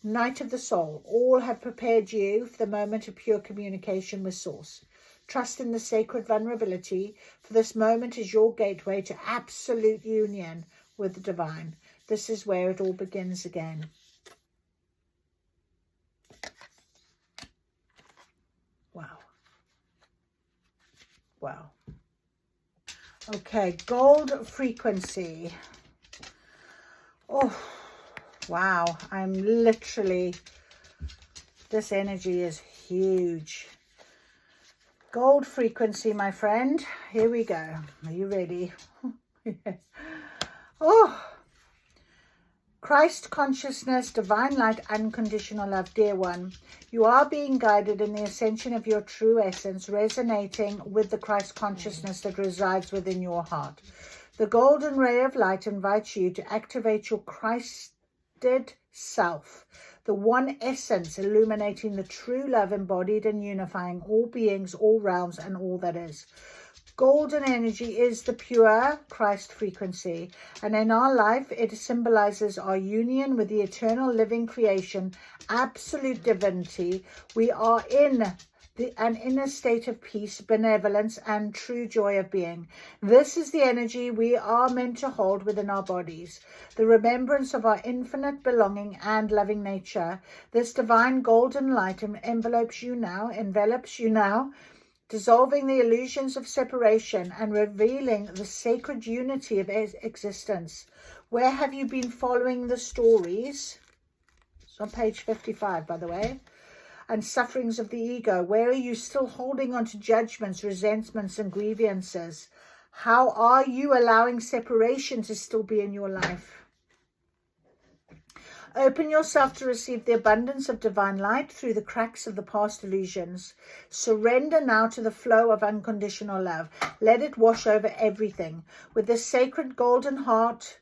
S1: night of the soul, all have prepared you for the moment of pure communication with Source. Trust in the sacred vulnerability, for this moment is your gateway to absolute union with the divine. This is where it all begins again. Wow. Wow. Okay, gold frequency. Oh, wow. I'm literally, this energy is huge. Gold frequency, my friend. Here we go. Are you ready? Oh, Christ consciousness, divine light, unconditional love. Dear one, you are being guided in the ascension of your true essence, resonating with the Christ consciousness that resides within your heart. The golden ray of light invites you to activate your Christed self, the one essence illuminating the true love embodied and unifying all beings, all realms, and all that is. Golden energy is the pure Christ frequency, and in our life it symbolizes our union with the eternal living creation, absolute divinity. We are in an inner state of peace, benevolence, and true joy of being. This is the energy we are meant to hold within our bodies, the remembrance of our infinite belonging and loving nature. This divine golden light envelops you now, dissolving the illusions of separation and revealing the sacred unity of existence. Where have you been following the stories? It's on page 55, by the way. And sufferings of the ego. Where are you still holding on to judgments, resentments, and grievances? How are you allowing separation to still be in your life? Open yourself to receive the abundance of divine light through the cracks of the past illusions. Surrender now to the flow of unconditional love. Let it wash over everything. With the sacred golden heart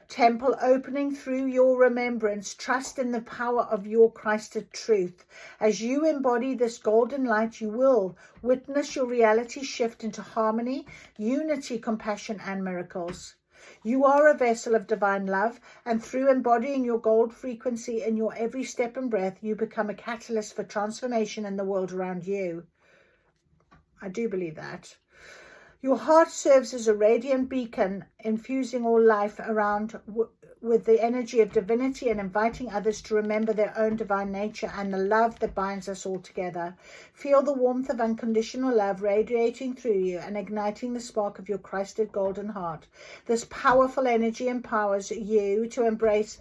S1: temple opening through your remembrance, trust in the power of your Christed truth. As you embody this golden light, you will witness your reality shift into harmony, unity, compassion, and miracles. You are a vessel of divine love, and through embodying your gold frequency in your every step and breath, you become a catalyst for transformation in the world around you. I do believe that. Your heart serves as a radiant beacon, infusing all life around with the energy of divinity and inviting others to remember their own divine nature and the love that binds us all together. Feel the warmth of unconditional love radiating through you and igniting the spark of your Christed golden heart. This powerful energy empowers you to embrace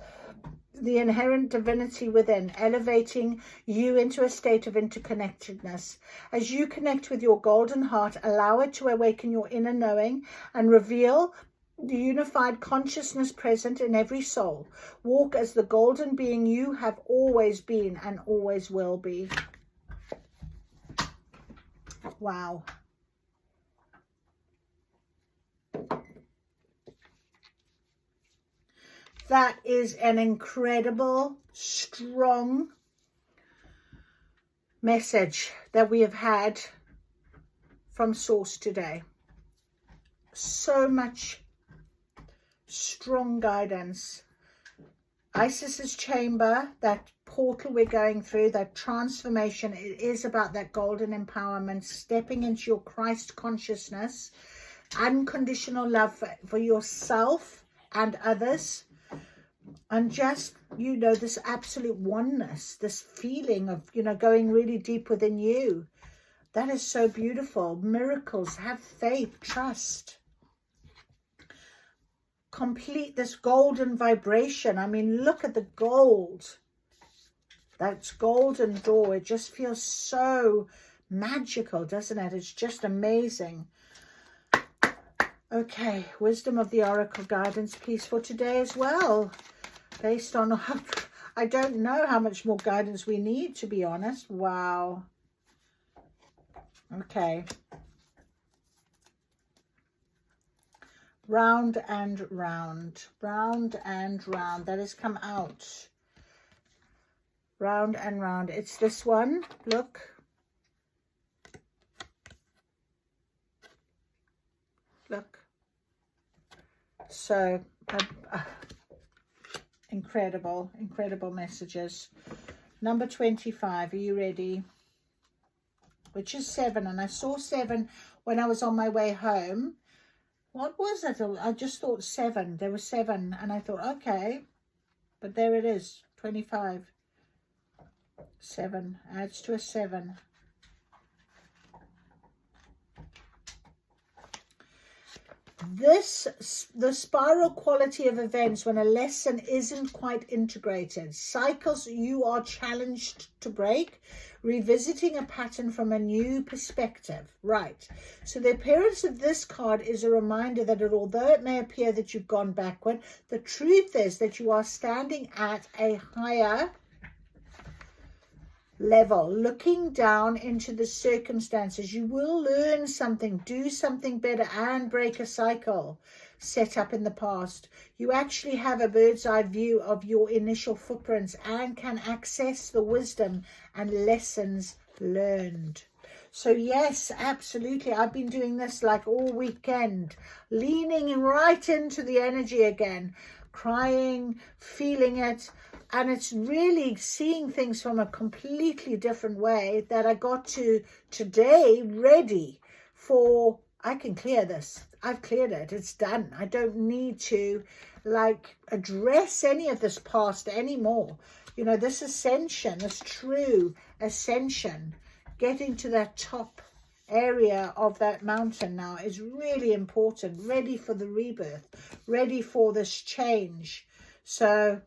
S1: the inherent divinity within, elevating you into a state of interconnectedness. As you connect with your golden heart, allow it to awaken your inner knowing and reveal the unified consciousness present in every soul. Walk as the golden being you have always been and always will be. Wow. That is an incredible, strong message that we have had from Source today. So much strong guidance. Isis's chamber, that portal we're going through, that transformation, it is about that golden empowerment, stepping into your Christ consciousness, unconditional love for yourself and others. And just, this absolute oneness, this feeling of, going really deep within you. That is so beautiful. Miracles, have faith, trust. Complete this golden vibration. I mean, look at the gold. That's golden door. It just feels so magical, doesn't it? It's just amazing. Okay, wisdom of the oracle guidance piece for today as well. Based on, I don't know how much more guidance we need, to be honest. Wow. Okay. Round and round. Round and round. That has come out. Round and round. It's this one. Look. Look. So, incredible messages. Number 25. Are you ready? Which is 7. And I saw 7 when I was on my way home. What was it? I just thought 7. There was 7. And I thought, okay. But there it is. 25. 7 adds to a 7. The spiral quality of events when a lesson isn't quite integrated. Cycles you are challenged to break. Revisiting a pattern from a new perspective. Right. So the appearance of this card is a reminder that although it may appear that you've gone backward, the truth is that you are standing at a higher level, looking down into the circumstances. You will learn something, do something better, and break a cycle set up in the past. You actually have a bird's eye view of your initial footprints and can access the wisdom and lessons learned. So yes, absolutely. I've been doing this like all weekend, leaning right into the energy again, crying, feeling it. And it's really seeing things from a completely different way that I got to today ready for, I can clear this. I've cleared it. It's done. I don't need to like address any of this past anymore. You know, this ascension, this true ascension, getting to that top area of that mountain now is really important. Ready for the rebirth, ready for this change. So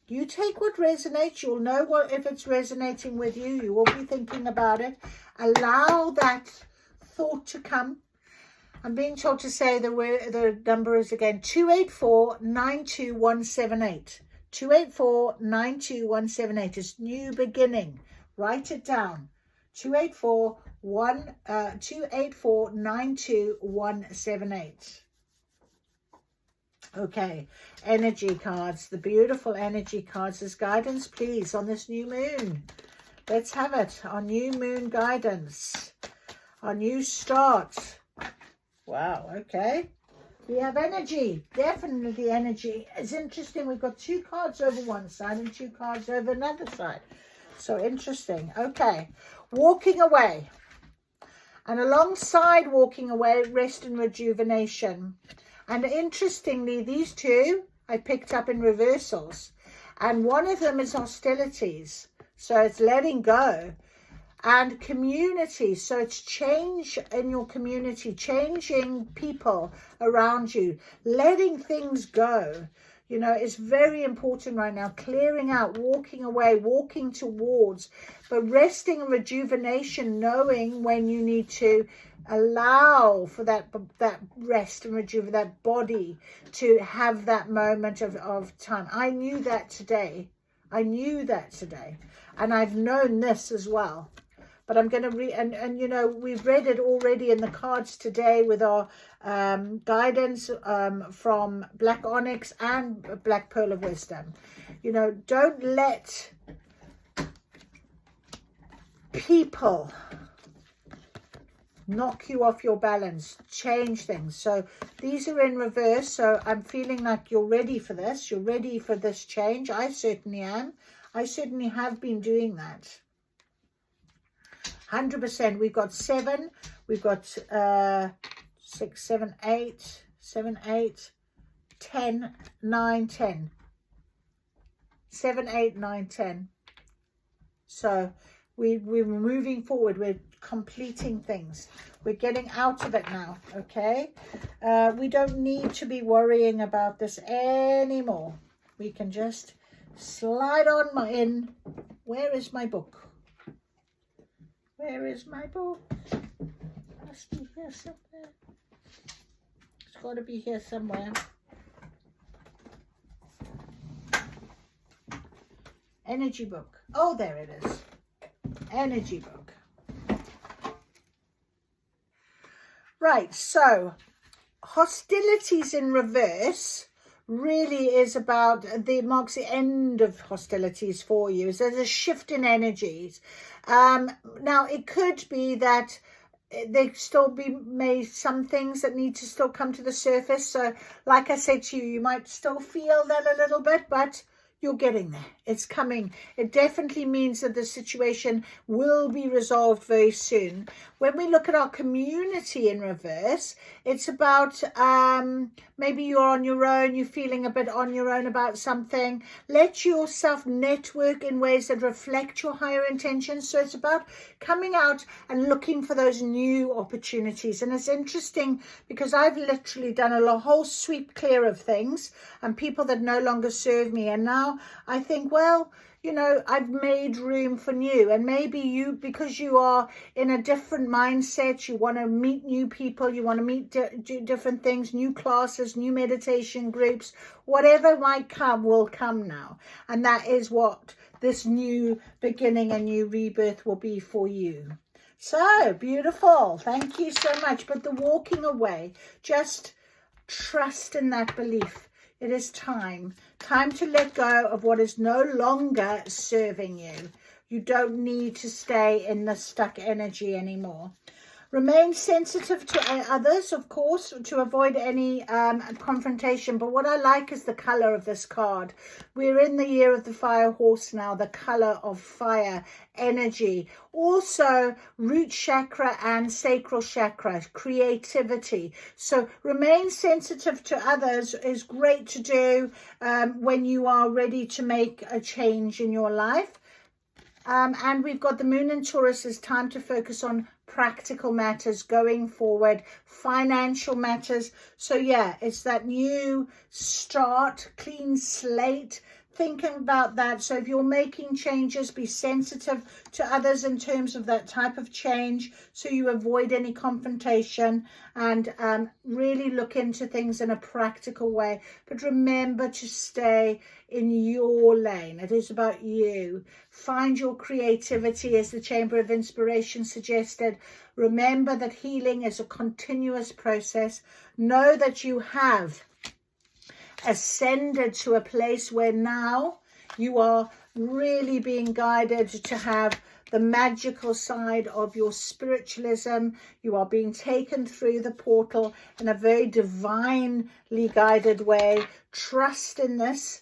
S1: you take what resonates. You'll know what if it's resonating with you. You will be thinking about it. Allow that thought to come. I'm being told to say the number is again 284-92178. 284-92178 is new beginning. Write it down. 284-92178. Okay, energy cards, the beautiful energy cards as guidance, please, on this new moon. Let's have it. Our new moon guidance. Our new start. Wow, okay. We have energy. Definitely energy. It's interesting. We've got 2 cards over one side and 2 cards over another side. So interesting. Okay. Walking away. And alongside walking away, rest and rejuvenation. And interestingly, these 2 I picked up in reversals. And one of them is hostilities. So it's letting go. And community. So it's change in your community. Changing people around you. Letting things go. You know, it's very important right now. Clearing out, walking away, walking towards. But resting and rejuvenation, knowing when you need to allow for that rest and rejuvenate, that body to have that moment of time. I knew that today. I knew that today. And I've known this as well. But I'm going to read, and you know, we've read it already in the cards today with our guidance from Black Onyx and Black Pearl of Wisdom. You know, don't let people knock you off your balance, change things. So these are in reverse. So I'm feeling like you're ready for this. You're ready for this change. I certainly am. I certainly have been doing that. 100%. We've got 7. We've got 6, 7, 8, 7, 8, 10, 9, 10. 7, 8, 9, 10. So we're moving forward. We're completing things. We're getting out of it now. Okay. We don't need to be worrying about this anymore. We can just slide on in. Where is my book? Where is my book? Must be here somewhere. It's got to be here somewhere. Energy book. Oh, there it is. Energy book. Right, so hostilities in reverse really is about, it marks the end of hostilities for you. So there's a shift in energies. Now, it could be that there still may some things that need to still come to the surface. So like I said to you, you might still feel that a little bit, but you're getting there. It's coming. It definitely means that the situation will be resolved very soon. When we look at our community in reverse, it's about maybe you're on your own, you're feeling a bit on your own about something. Let yourself network in ways that reflect your higher intentions. So it's about coming out and looking for those new opportunities. And it's interesting because I've literally done a whole sweep clear of things and people that no longer serve me. And now I think, well, you know, I've made room for new. And maybe you, because you are in a different mindset, you want to meet new people, you want to meet do different things, new classes, new meditation groups, whatever might come will come now. And that is what this new beginning and new rebirth will be for you. So beautiful. Thank you so much. But the walking away, just trust in that belief. It is time to let go of what is no longer serving you. You don't need to stay in the stuck energy anymore. Remain sensitive to others, of course, to avoid any confrontation. But what I like is the color of this card. We're in the year of the fire horse now, the color of fire, energy. Also, root chakra and sacral chakra, creativity. So remain sensitive to others is great to do when you are ready to make a change in your life. And we've got the moon in Taurus. It's time to focus on practical matters going forward, financial matters. So yeah, it's that new start, clean slate, thinking about that. So if you're making changes, be sensitive to others in terms of that type of change so you avoid any confrontation, and really look into things in a practical way. But remember to stay in your lane. It is about you. Find your creativity, as the Chamber of Inspiration suggested. Remember that healing is a continuous process. Know that you have ascended to a place where now you are really being guided to have the magical side of your spiritualism. You are being taken through the portal in a very divinely guided way. Trust in this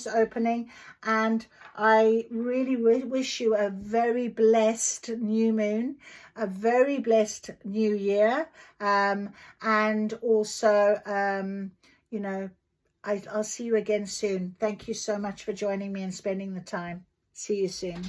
S1: opening, and I really wish you a very blessed new moon, a very blessed new year, and also you know, I'll see you again soon. Thank you so much for joining me and spending the time. See you soon.